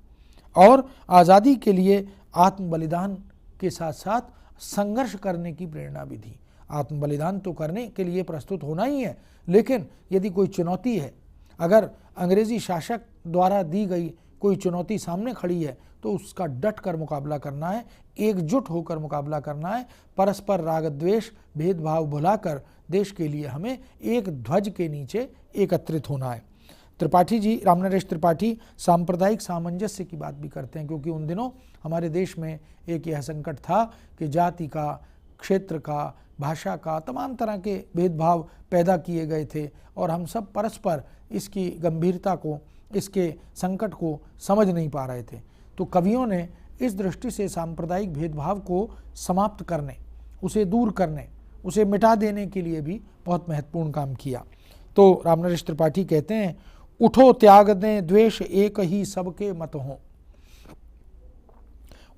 और आज़ादी के लिए आत्म बलिदान के साथ साथ संघर्ष करने की प्रेरणा भी दी। आत्म बलिदान तो करने के लिए प्रस्तुत होना ही है, लेकिन यदि कोई चुनौती है, अगर अंग्रेजी शासक द्वारा दी गई कोई चुनौती सामने खड़ी है तो उसका डट कर मुकाबला करना है, एकजुट होकर मुकाबला करना है, परस्पर राग द्वेष भेदभाव भुलाकर देश के लिए हमें एक ध्वज के नीचे एकत्रित होना है। त्रिपाठी जी, रामनरेश त्रिपाठी सांप्रदायिक सामंजस्य की बात भी करते हैं, क्योंकि उन दिनों हमारे देश में एक यह संकट था कि जाति का, क्षेत्र का, भाषा का, तमाम तरह के भेदभाव पैदा किए गए थे और हम सब परस्पर इसकी गंभीरता को, इसके संकट को समझ नहीं पा रहे थे। तो कवियों ने इस दृष्टि से सांप्रदायिक भेदभाव को समाप्त करने, उसे दूर करने, उसे मिटा देने के लिए भी बहुत महत्वपूर्ण काम किया। तो रामनरेश त्रिपाठी कहते हैं, उठो त्याग दें द्वेष एक ही सबके मत हों।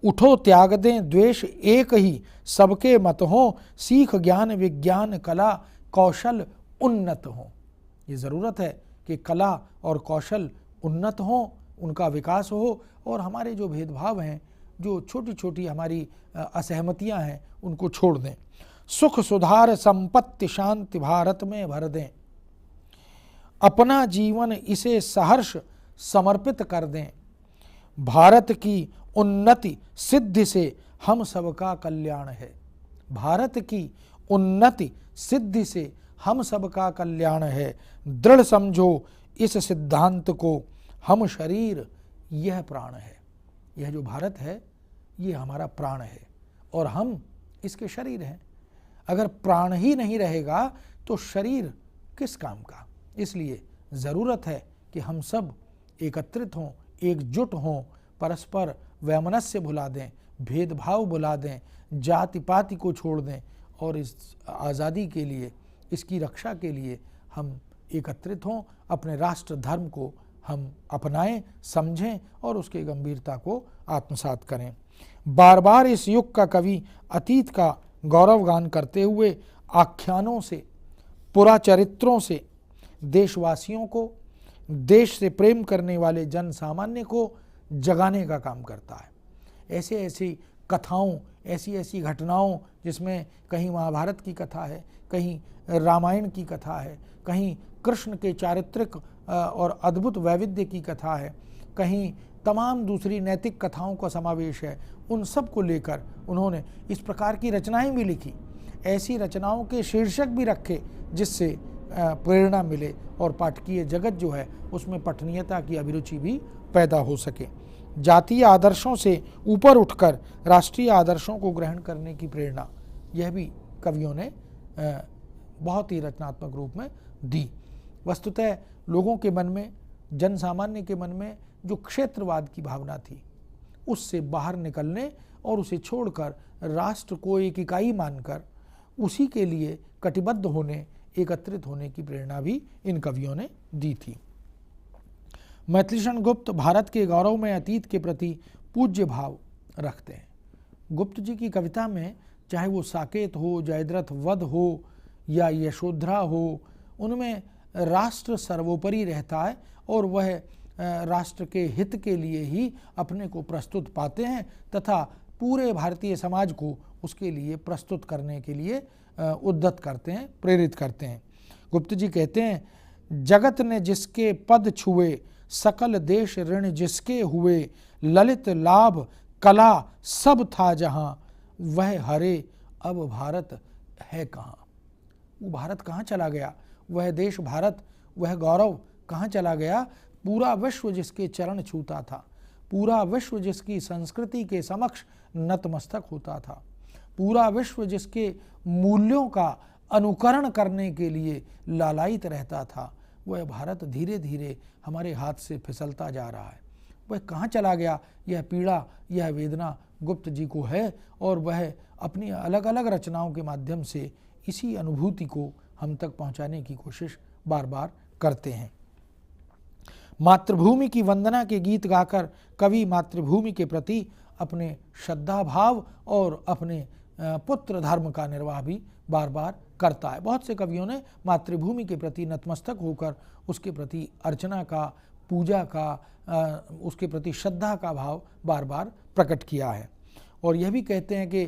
उठो त्याग दें द्वेष एक ही सबके मत हों, सीख ज्ञान विज्ञान कला कौशल उन्नत हों। ये ज़रूरत है कि कला और कौशल उन्नत हों, उनका विकास हो और हमारे जो भेदभाव हैं, जो छोटी छोटी हमारी असहमतियां हैं, उनको छोड़ दें। सुख सुधार संपत्ति शांति भारत में भर दें, अपना जीवन इसे सहर्ष समर्पित कर दें। भारत की उन्नति सिद्धि से हम सबका कल्याण है। भारत की उन्नति सिद्धि से हम सबका कल्याण है। दृढ़ समझो इस सिद्धांत को, हम शरीर यह प्राण है। यह जो भारत है ये हमारा प्राण है और हम इसके शरीर हैं। अगर प्राण ही नहीं रहेगा तो शरीर किस काम का। इसलिए ज़रूरत है कि हम सब एकत्रित हों, एकजुट हों, परस्पर वैमनस्य भुला दें, भेदभाव भुला दें, जाति पाति को छोड़ दें और इस आज़ादी के लिए, इसकी रक्षा के लिए हम एकत्रित हों, अपने राष्ट्र धर्म को हम अपनाएं, समझें और उसके गंभीरता को आत्मसात करें। बार बार इस युग का कवि अतीत का गौरवगान करते हुए आख्यानों से, पुराचरित्रों से देशवासियों को, देश से प्रेम करने वाले जन सामान्य को जगाने का काम करता है। ऐसे ऐसी कथाओं, ऐसी ऐसी घटनाओं जिसमें कहीं महाभारत की कथा है, कहीं रामायण की कथा है, कहीं कृष्ण के चारित्रिक और अद्भुत वैविध्य की कथा है, कहीं तमाम दूसरी नैतिक कथाओं का समावेश है, उन सब को लेकर उन्होंने इस प्रकार की रचनाएं भी लिखी। ऐसी रचनाओं के शीर्षक भी रखे जिससे प्रेरणा मिले और पाठकीय जगत जो है उसमें पठनीयता की अभिरुचि भी पैदा हो सके। जातीय आदर्शों से ऊपर उठकर राष्ट्रीय आदर्शों को ग्रहण करने की प्रेरणा, यह भी कवियों ने बहुत ही रचनात्मक रूप में दी। वस्तुतः लोगों के मन में, जन सामान्य के मन में जो क्षेत्रवाद की भावना थी, उससे बाहर निकलने और उसे छोड़कर राष्ट्र को एक इकाई मानकर उसी के लिए कटिबद्ध होने, एकत्रित होने की प्रेरणा भी इन कवियों ने दी थी। मैथिलीशरण गुप्त भारत के गौरव में अतीत के प्रति पूज्य भाव रखते हैं। गुप्त जी की कविता में चाहे वो साकेत हो, जयद्रथ वध हो या यशोधरा हो, उनमें राष्ट्र सर्वोपरि रहता है और वह राष्ट्र के हित के लिए ही अपने को प्रस्तुत पाते हैं तथा पूरे भारतीय समाज को उसके लिए प्रस्तुत करने के लिए उद्यत करते हैं, प्रेरित करते हैं। गुप्त जी कहते हैं, जगत ने जिसके पद छुए, सकल देश ऋण जिसके हुए, ललित लाभ कला सब था जहाँ, वह हरे अब भारत है कहाँ। वो भारत कहाँ चला गया, वह देश भारत, वह गौरव कहाँ चला गया। पूरा विश्व जिसके चरण छूता था, पूरा विश्व जिसकी संस्कृति के समक्ष नतमस्तक होता था, पूरा विश्व जिसके मूल्यों का अनुकरण करने के लिए लालायित रहता था, वह भारत धीरे धीरे हमारे हाथ से फिसलता जा रहा है। वह कहाँ चला गया, यह पीड़ा, यह वेदना गुप्त जी को है और वह अपनी अलग अलग रचनाओं के माध्यम से इसी अनुभूति को हम तक पहुँचाने की कोशिश बार बार करते हैं। मातृभूमि की वंदना के गीत गाकर कवि मातृभूमि के प्रति अपने श्रद्धा भाव और अपने पुत्र धर्म का निर्वाह भी बार बार करता है। बहुत से कवियों ने मातृभूमि के प्रति नतमस्तक होकर उसके प्रति अर्चना का, पूजा का, उसके प्रति श्रद्धा का भाव बार बार प्रकट किया है। और यह भी कहते हैं कि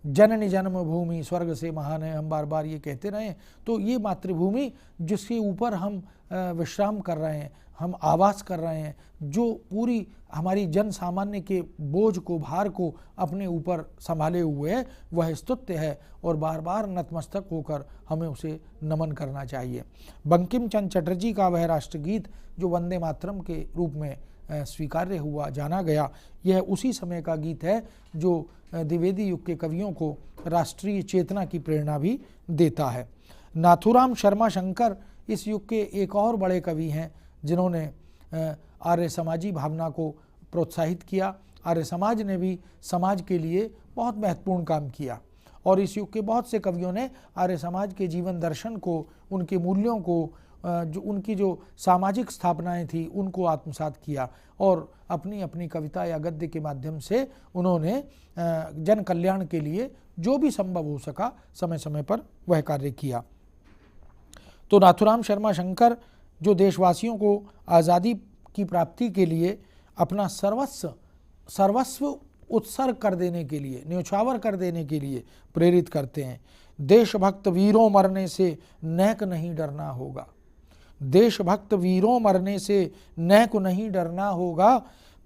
जननी जन्मभूमि स्वर्ग से महान है, हम बार बार ये कहते रहें। तो ये मातृभूमि जिसके ऊपर हम विश्राम कर रहे हैं, हम आवास कर रहे हैं, जो पूरी हमारी जन सामान्य के बोझ को, भार को अपने ऊपर संभाले हुए है, वह स्तुत्य है और बार बार नतमस्तक होकर हमें उसे नमन करना चाहिए। बंकिम चंद्र चटर्जी का वह राष्ट्रगीत जो वंदे मातरम के रूप में स्वीकार्य हुआ, जाना गया, यह उसी समय का गीत है जो द्विवेदी युग के कवियों को राष्ट्रीय चेतना की प्रेरणा भी देता है। नाथूराम शर्मा शंकर इस युग के एक और बड़े कवि हैं जिन्होंने आर्य समाजी भावना को प्रोत्साहित किया। आर्य समाज ने भी समाज के लिए बहुत महत्वपूर्ण काम किया और इस युग के बहुत से कवियों ने आर्य समाज के जीवन दर्शन को, उनके मूल्यों को, जो उनकी जो सामाजिक स्थापनाएं थी उनको आत्मसात किया और अपनी अपनी कविता या गद्य के माध्यम से उन्होंने जन कल्याण के लिए जो भी संभव हो सका समय समय पर वह कार्य किया। तो नाथूराम शर्मा शंकर जो देशवासियों को आज़ादी की प्राप्ति के लिए अपना सर्वस्व उत्सर्ग कर देने के लिए, न्योछावर कर देने के लिए प्रेरित करते हैं। देशभक्त वीरों मरने से नैक नहीं डरना होगा, देशभक्त वीरों मरने से नैक नहीं डरना होगा,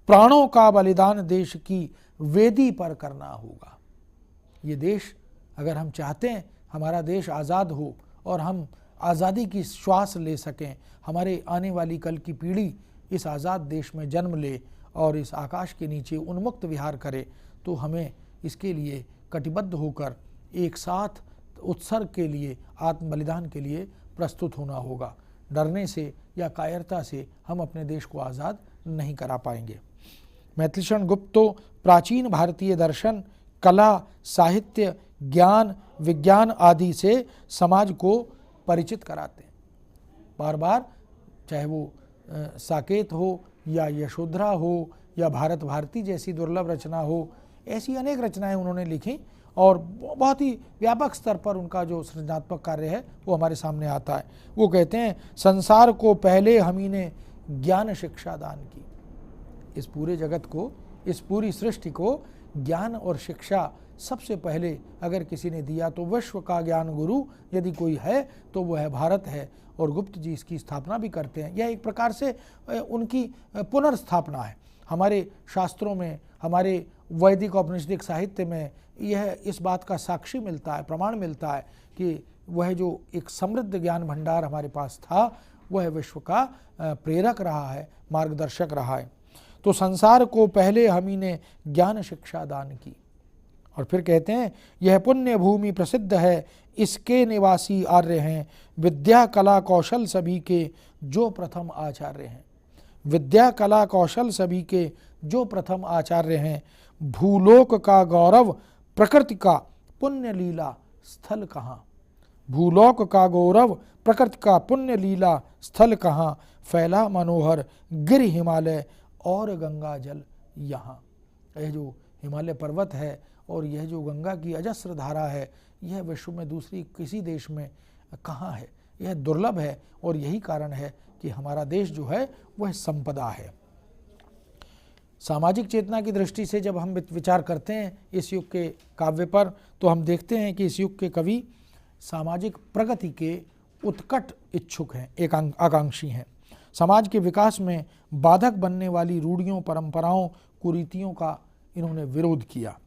प्राणों का बलिदान देश की वेदी पर करना होगा। ये देश अगर हम चाहते हैं हमारा देश आज़ाद हो और हम आज़ादी की श्वास ले सकें, हमारे आने वाली कल की पीढ़ी इस आज़ाद देश में जन्म ले और इस आकाश के नीचे उन्मुक्त विहार करे, तो हमें इसके लिए कटिबद्ध होकर एक साथ उत्सर्ग के लिए, आत्म बलिदान के लिए प्रस्तुत होना होगा। डरने से या कायरता से हम अपने देश को आज़ाद नहीं करा पाएंगे। मैथिलीशरण गुप्त तो प्राचीन भारतीय दर्शन, कला, साहित्य, ज्ञान, विज्ञान आदि से समाज को परिचित कराते हैं। बार बार चाहे वो साकेत हो या यशोधरा हो या भारत भारती जैसी दुर्लभ रचना हो, ऐसी अनेक रचनाएं उन्होंने लिखी और बहुत ही व्यापक स्तर पर उनका जो सृजनात्मक कार्य है वो हमारे सामने आता है। वो कहते हैं, संसार को पहले हम ही ने ज्ञान शिक्षा दान की। इस पूरे जगत को, इस पूरी सृष्टि को ज्ञान और शिक्षा सबसे पहले अगर किसी ने दिया तो विश्व का ज्ञान गुरु यदि कोई है तो वह है भारत है। और गुप्त जी इसकी स्थापना भी करते हैं। यह एक प्रकार से उनकी पुनर्स्थापना है। हमारे शास्त्रों में, हमारे वैदिक औपनिषदिक साहित्य में यह इस बात का साक्षी मिलता है, प्रमाण मिलता है कि वह जो एक समृद्ध ज्ञान भंडार हमारे पास था वह विश्व का प्रेरक रहा है, मार्गदर्शक रहा है। तो संसार को पहले हम ही ने ज्ञान शिक्षा दान की। और फिर कहते हैं, यह पुण्य भूमि प्रसिद्ध है, इसके निवासी आर्य हैं, विद्या कला कौशल सभी के जो प्रथम आचार्य हैं। विद्या कला कौशल सभी के जो प्रथम आचार्य हैं, भूलोक का गौरव प्रकृति का पुण्य लीला स्थल कहाँ। भूलोक का गौरव प्रकृति का पुण्य लीला स्थल कहाँ, फैला मनोहर गिर हिमालय और गंगा जल यहाँ। यह जो हिमालय पर्वत है और यह जो गंगा की अजस्र धारा है, यह विश्व में दूसरी किसी देश में कहाँ है, यह दुर्लभ है। और यही कारण है कि हमारा देश जो है वह संपदा है। सामाजिक चेतना की दृष्टि से जब हम विचार करते हैं इस युग के काव्य पर, तो हम देखते हैं कि इस युग के कवि सामाजिक प्रगति के उत्कट इच्छुक हैं, एक आकांक्षी हैं। समाज के विकास में बाधक बनने वाली रूढ़ियों, परंपराओं, कुरीतियों का इन्होंने विरोध किया।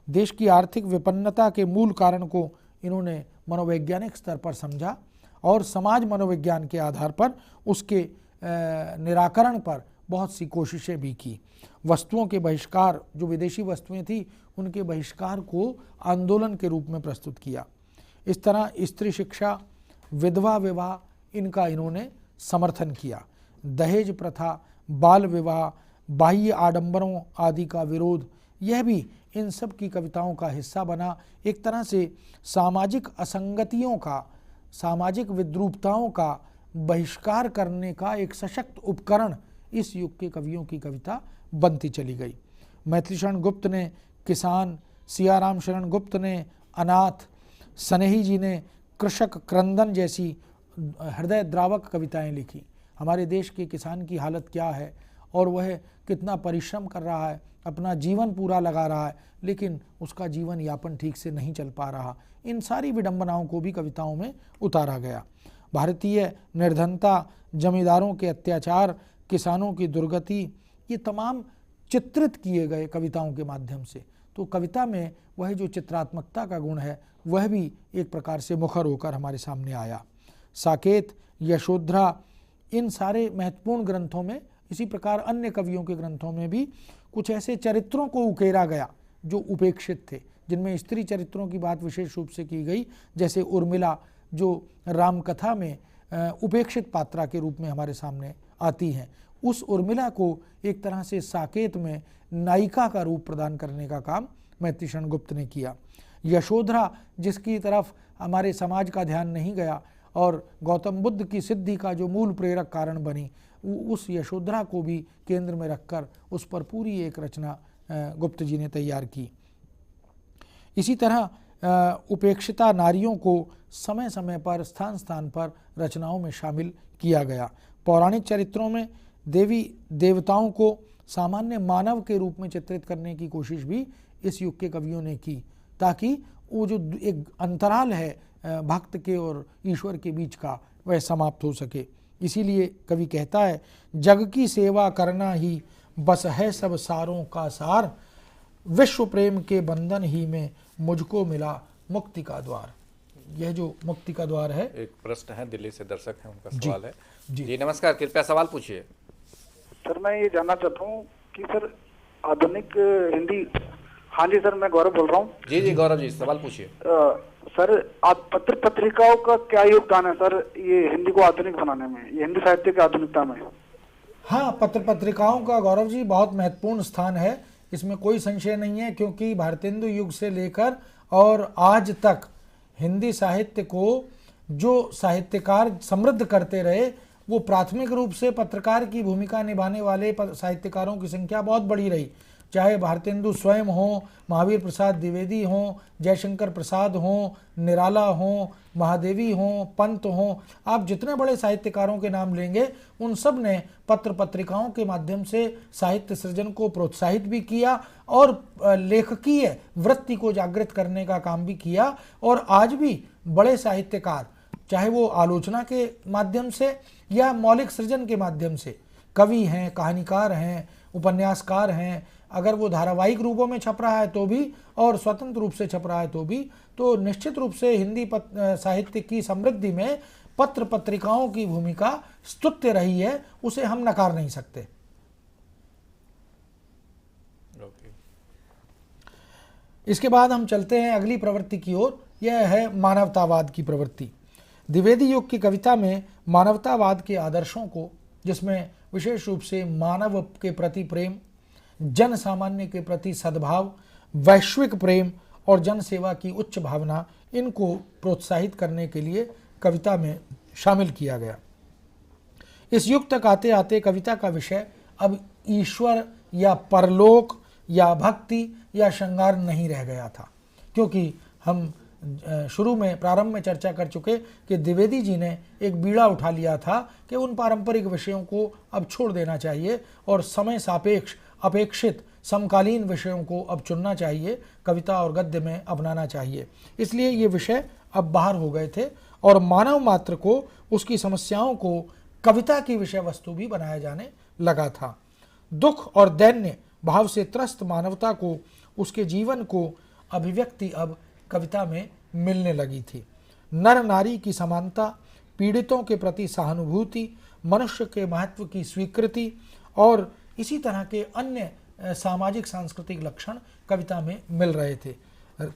देश की आर्थिक विपन्नता के मूल कारण को इन्होंने मनोवैज्ञानिक स्तर पर समझा और समाज मनोविज्ञान के आधार पर उसके निराकरण पर बहुत सी कोशिशें भी की। वस्तुओं के बहिष्कार, जो विदेशी वस्तुएं थी उनके बहिष्कार को आंदोलन के रूप में प्रस्तुत किया। इस तरह स्त्री शिक्षा, विधवा विवाह, इनका इन्होंने समर्थन किया। दहेज प्रथा, बाल विवाह, बाह्य आडंबरों आदि का विरोध, यह भी इन सब की कविताओं का हिस्सा बना। एक तरह से सामाजिक असंगतियों का, सामाजिक विद्रूपताओं का बहिष्कार करने का एक सशक्त उपकरण इस युग के कवियों की कविता बनती चली गई। मैथिलीशरण गुप्त ने किसान, सियाराम शरण गुप्त ने अनाथ, स्नेही जी ने कृषक क्रंदन जैसी हृदय द्रावक कविताएं लिखी। हमारे देश के किसान की हालत क्या है और वह कितना परिश्रम कर रहा है, अपना जीवन पूरा लगा रहा है, लेकिन उसका जीवन यापन ठीक से नहीं चल पा रहा। इन सारी विडंबनाओं को भी कविताओं में उतारा गया। भारतीय निर्धनता, जमींदारों के अत्याचार, किसानों की दुर्गति, ये तमाम चित्रित किए गए कविताओं के माध्यम से। तो कविता में वह जो चित्रात्मकता का गुण है वह भी एक प्रकार से मुखर होकर हमारे सामने आया। साकेत, यशोधरा, इन सारे महत्वपूर्ण ग्रंथों में, इसी प्रकार अन्य कवियों के ग्रंथों में भी कुछ ऐसे चरित्रों को उकेरा गया जो उपेक्षित थे, जिनमें स्त्री चरित्रों की बात विशेष रूप से की गई, जैसे उर्मिला जो रामकथा में उपेक्षित पात्रा के रूप में हमारे सामने आती हैं। उस उर्मिला को एक तरह से साकेत में नायिका का रूप प्रदान करने का काम मैत्रीशरण गुप्त ने किया। यशोधरा, जिसकी तरफ हमारे समाज का ध्यान नहीं गया और गौतम बुद्ध की सिद्धि का जो मूल प्रेरक कारण बनी, उस यशोधरा को भी केंद्र में रखकर उस पर पूरी एक रचना गुप्त जी ने तैयार की। इसी तरह उपेक्षिता नारियों को समय समय पर, स्थान स्थान पर रचनाओं में शामिल किया गया। पौराणिक चरित्रों में देवी देवताओं को सामान्य मानव के रूप में चित्रित करने की कोशिश भी इस युग के कवियों ने की, ताकि वो जो एक अंतराल है भक्त के और ईश्वर के बीच का, वह समाप्त हो सके। इसीलिए कवि कहता है, जग की सेवा करना ही बस है सब सारों का सार, विश्व प्रेम के बंधन ही में मुझको मिला मुक्ति का द्वार। यह जो मुक्ति का द्वार है, एक प्रश्न है, दिल्ली से दर्शक है, उनका सवाल है। जी। जी नमस्कार, कृपया सवाल पूछिए। सर मैं ये जानना चाहता हूँ कि सर आधुनिक हिंदी। हाँ जी सर, मैं गौरव बोल रहा हूँ। जी जी गौरव जी, सवाल पूछिए। सर आज पत्र पत्रिकाओं का क्या योगदान है सर ये हिंदी को आधुनिक बनाने में, ये हिंदी साहित्य की आधुनिकता में? हाँ, पत्र पत्रिकाओं का गौरव जी बहुत महत्वपूर्ण स्थान है, इसमें कोई संशय नहीं है, क्योंकि भारतेंदु युग से लेकर और आज तक हिंदी साहित्य को जो साहित्यकार समृद्ध करते रहे, वो प्राथमिक रूप से पत्रकार की भूमिका निभाने वाले साहित्यकारों की संख्या बहुत बड़ी रही। चाहे भारतेंदु स्वयं हों, महावीर प्रसाद द्विवेदी हों, जयशंकर प्रसाद हों, निराला हों, महादेवी हों, पंत हों, आप जितने बड़े साहित्यकारों के नाम लेंगे, उन सब ने पत्र पत्रिकाओं के माध्यम से साहित्य सृजन को प्रोत्साहित भी किया और लेखकीय वृत्ति को जागृत करने का काम भी किया। और आज भी बड़े साहित्यकार, चाहे वो आलोचना के माध्यम से या मौलिक सृजन के माध्यम से, कवि हैं, कहानीकार हैं, उपन्यासकार हैं, अगर वो धारावाहिक रूपों में छप रहा है तो भी और स्वतंत्र रूप से छप रहा है तो भी, तो निश्चित रूप से हिंदी साहित्य की समृद्धि में पत्र पत्रिकाओं की भूमिका स्तुत्य रही है, उसे हम नकार नहीं सकते। इसके बाद हम चलते हैं अगली प्रवृत्ति की ओर, यह है मानवतावाद की प्रवृत्ति। द्विवेदी युग की कविता में मानवतावाद के आदर्शों को, जिसमें विशेष रूप से मानव के प्रति प्रेम, जन सामान्य के प्रति सद्भाव, वैश्विक प्रेम और जन सेवा की उच्च भावना, इनको प्रोत्साहित करने के लिए कविता में शामिल किया गया। इस युग तक आते आते कविता का विषय अब ईश्वर या परलोक या भक्ति या श्रृंगार नहीं रह गया था, क्योंकि हम शुरू में प्रारंभ में चर्चा कर चुके कि द्विवेदी जी ने एक बीड़ा उठा लिया था कि उन पारंपरिक विषयों को अब छोड़ देना चाहिए और समय सापेक्ष अपेक्षित समकालीन विषयों को अब चुनना चाहिए, कविता और गद्य में अपनाना चाहिए। इसलिए ये विषय अब बाहर हो गए थे और मानव मात्र को, उसकी समस्याओं को कविता की विषय वस्तु भी बनाया जाने लगा था। दुख और दैन्य भाव से त्रस्त मानवता को, उसके जीवन को अभिव्यक्ति अब कविता में मिलने लगी थी। नर नारी की समानता, पीड़ितों के प्रति सहानुभूति, मनुष्य के महत्व की स्वीकृति और इसी तरह के अन्य सामाजिक सांस्कृतिक लक्षण कविता में मिल रहे थे।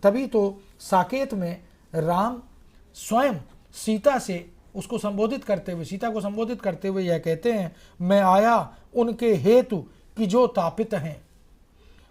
तभी तो साकेत में राम स्वयं सीता से उसको संबोधित करते हुए, सीता को संबोधित करते हुए यह कहते हैं, मैं आया उनके हेतु कि जो तापित हैं,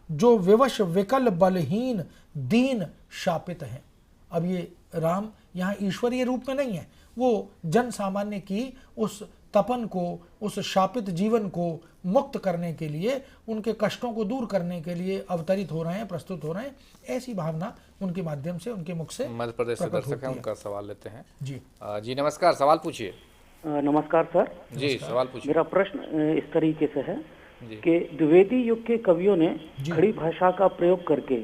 जो विवश विकल बलहीन दीन शापित हैं। अब ये राम यहाँ ईश्वरीय रूप में नहीं है, वो जन सामान्य की उस तपन को, उस शापित जीवन को मुक्त करने के लिए, उनके कष्टों को दूर करने के लिए अवतरित हो रहे हैं, प्रस्तुत हो रहे हैं। ऐसी भावना उनके माध्यम से, उनके मुख से मध्य प्रदेश से दर्शक हैं, उनका सवाल लेते हैं। जी जी नमस्कार, सवाल पूछिए। नमस्कार सर। जी सवाल पूछिए। मेरा प्रश्न इस तरीके से है, जी। कि द्विवेदी युग के कवियों ने खड़ी भाषा का प्रयोग करके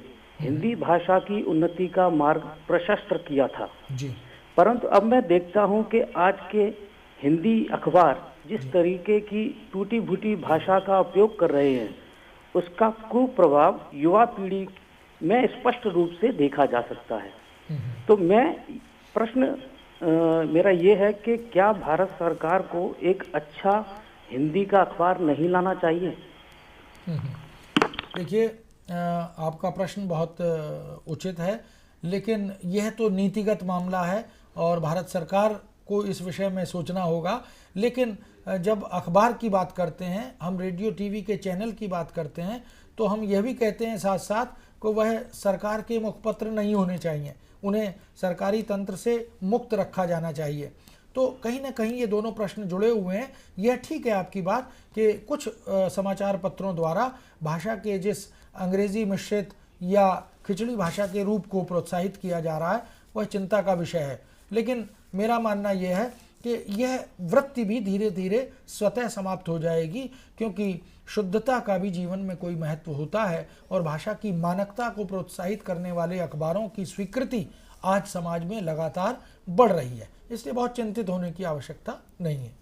हिंदी भाषा की उन्नति का मार्ग प्रशस्त किया था। जी परंतु अब मैं देखता हूं कि आज के हिंदी अखबार जिस तरीके की टूटी फूटी भाषा का उपयोग कर रहे हैं, उसका कुप्रभाव युवा पीढ़ी में स्पष्ट रूप से देखा जा सकता है। तो प्रश्न मेरा ये है कि क्या भारत सरकार को एक अच्छा हिंदी का अखबार नहीं लाना चाहिए? देखिए, आपका प्रश्न बहुत उचित है, लेकिन यह तो नीतिगत मामला है और भारत सरकार को इस विषय में सोचना होगा। लेकिन जब अखबार की बात करते हैं, हम रेडियो टीवी के चैनल की बात करते हैं, तो हम यह भी कहते हैं साथ साथ कि वह सरकार के मुखपत्र नहीं होने चाहिए, उन्हें सरकारी तंत्र से मुक्त रखा जाना चाहिए। तो कहीं ना कहीं ये दोनों प्रश्न जुड़े हुए हैं। यह ठीक है आपकी बात कि कुछ समाचार पत्रों द्वारा भाषा के जिस अंग्रेजी मिश्रित या खिचड़ी भाषा के रूप को प्रोत्साहित किया जा रहा है, वह चिंता का विषय है। लेकिन मेरा मानना यह है कि यह वृत्ति भी धीरे धीरे स्वतः समाप्त हो जाएगी, क्योंकि शुद्धता का भी जीवन में कोई महत्व होता है और भाषा की मानकता को प्रोत्साहित करने वाले अखबारों की स्वीकृति आज समाज में लगातार बढ़ रही है। इसलिए बहुत चिंतित होने की आवश्यकता नहीं है।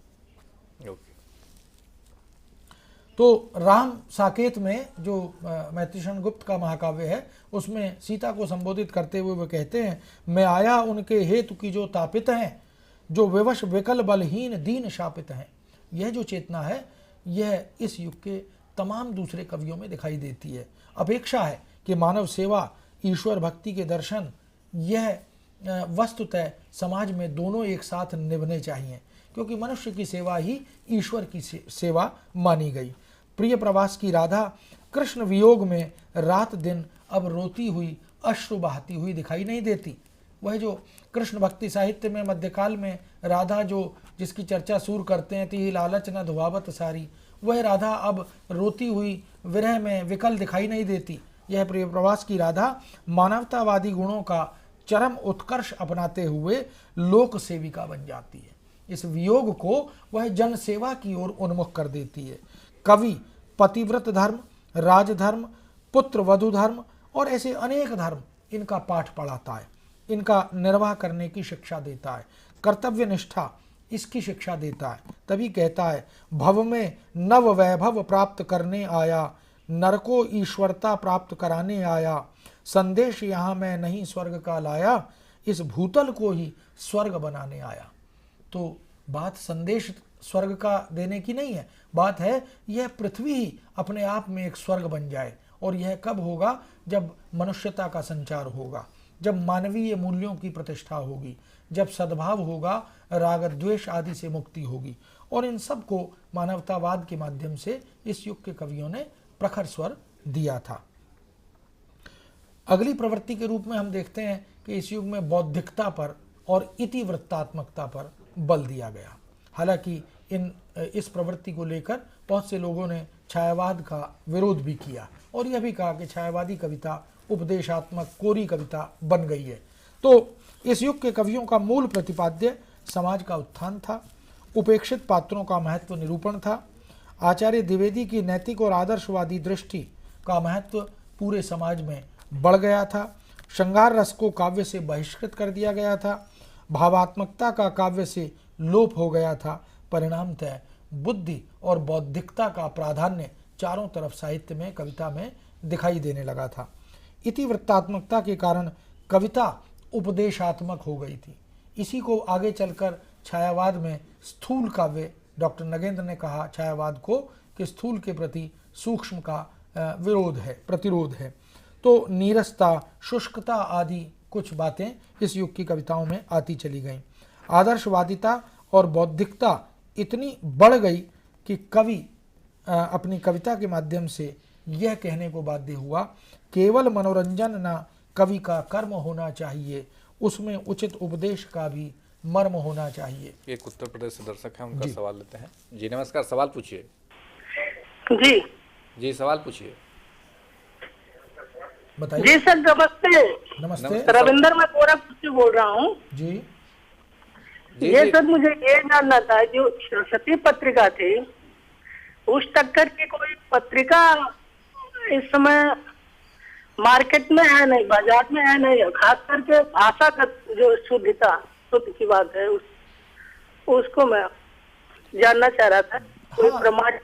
तो राम साकेत में जो मैत्रीशरण गुप्त का महाकाव्य है, उसमें सीता को संबोधित करते हुए वे कहते हैं, मैं आया उनके हेतु की जो तापित हैं, जो विवश विकल बलहीन दीन शापित हैं। यह जो चेतना है, यह इस युग के तमाम दूसरे कवियों में दिखाई देती है। अपेक्षा है कि मानव सेवा, ईश्वर भक्ति के दर्शन, यह वस्तुतः समाज में दोनों एक साथ निभने चाहिए, क्योंकि मनुष्य की सेवा ही ईश्वर की सेवा मानी गई। प्रिय प्रवास की राधा कृष्ण वियोग में रात दिन अब रोती हुई, अश्रु बहाती हुई दिखाई नहीं देती। वह जो कृष्ण भक्ति साहित्य में मध्यकाल में राधा जिसकी चर्चा सूर करते हैं, ती लालच न धुआवत सारी, वह राधा अब रोती हुई विरह में विकल दिखाई नहीं देती। यह प्रिय प्रवास की राधा मानवतावादी गुणों का चरम उत्कर्ष अपनाते हुए लोक सेविका बन जाती है। इस वियोग को वह जन सेवा की ओर उन्मुख कर देती है। कवि पतिव्रत धर्म, राजधर्म, पुत्र वधु धर्म और ऐसे अनेक धर्म, इनका पाठ पढ़ाता है, इनका निर्वाह करने की शिक्षा देता है, कर्तव्य निष्ठा इसकी शिक्षा देता है। तभी कहता है, भव में नव वैभव प्राप्त करने आया, नर को ईश्वरता प्राप्त कराने आया, संदेश यहाँ मैं नहीं स्वर्ग का लाया, इस भूतल को ही स्वर्ग बनाने आया। तो बात संदेश स्वर्ग का देने की नहीं है, बात है यह पृथ्वी ही अपने आप में एक स्वर्ग बन जाए। और यह कब होगा? जब मनुष्यता का संचार होगा, जब मानवीय मूल्यों की प्रतिष्ठा होगी, जब सद्भाव होगा, राग द्वेष आदि से मुक्ति होगी। और इन सब को मानवतावाद के माध्यम से इस युग के कवियों ने प्रखर स्वर दिया था। अगली प्रवृत्ति के रूप में हम देखते हैं कि इस युग में बौद्धिकता पर और इतिवृत्तात्मकता पर बल दिया गया। हालांकि इस प्रवृत्ति को लेकर बहुत से लोगों ने छायावाद का विरोध भी किया और यह भी कहा कि छायावादी कविता उपदेशात्मक कोरी कविता बन गई है। तो इस युग के कवियों का मूल प्रतिपाद्य समाज का उत्थान था, उपेक्षित पात्रों का महत्व निरूपण था। आचार्य द्विवेदी की नैतिक और आदर्शवादी दृष्टि का महत्व पूरे समाज में बढ़ गया था। श्रृंगार रस को काव्य से बहिष्कृत कर दिया गया था, भावात्मकता का काव्य से लोप हो गया था। परिणामतः बुद्धि और बौद्धिकता का प्राधान्य चारों तरफ साहित्य में, कविता में दिखाई देने लगा था। इतिवृत्तात्मकता के कारण कविता उपदेशात्मक हो गई थी। इसी को आगे चलकर छायावाद में स्थूल काव्य, डॉक्टर नगेंद्र ने कहा छायावाद को कि स्थूल के प्रति सूक्ष्म का विरोध है, प्रतिरोध है। तो नीरसता, शुष्कता आदि कुछ बातें इस युग की कविताओं में आती चली गईं। आदर्शवादिता और बौद्धिकता इतनी बढ़ गई कि कवि अपनी कविता के माध्यम से यह कहने को बाध्य हुआ, केवल मनोरंजन न कवि का कर्म होना चाहिए, उसमें उचित उपदेश का भी मर्म होना चाहिए। एक उत्तर प्रदेश से दर्शक हैं, उनका सवाल लेते हैं। जी नमस्कार, सवाल पूछिए। जी सवाल पूछिए, बताइए। जी सर, नमस्ते। नमस्ते। रविंदर, मैं गोरखपुर से बोल रहा हूँ। जी ये सर मुझे ये जानना था, जो सरस्वती पत्रिका थी, उस टक्कर की की कोई पत्रिका इस समय मार्केट में है नहीं, बाजार में है नहीं, खास करके भाषा का जो शुद्ध की बात है उसको मैं जानना चाह रहा था। कोई प्रमाणिक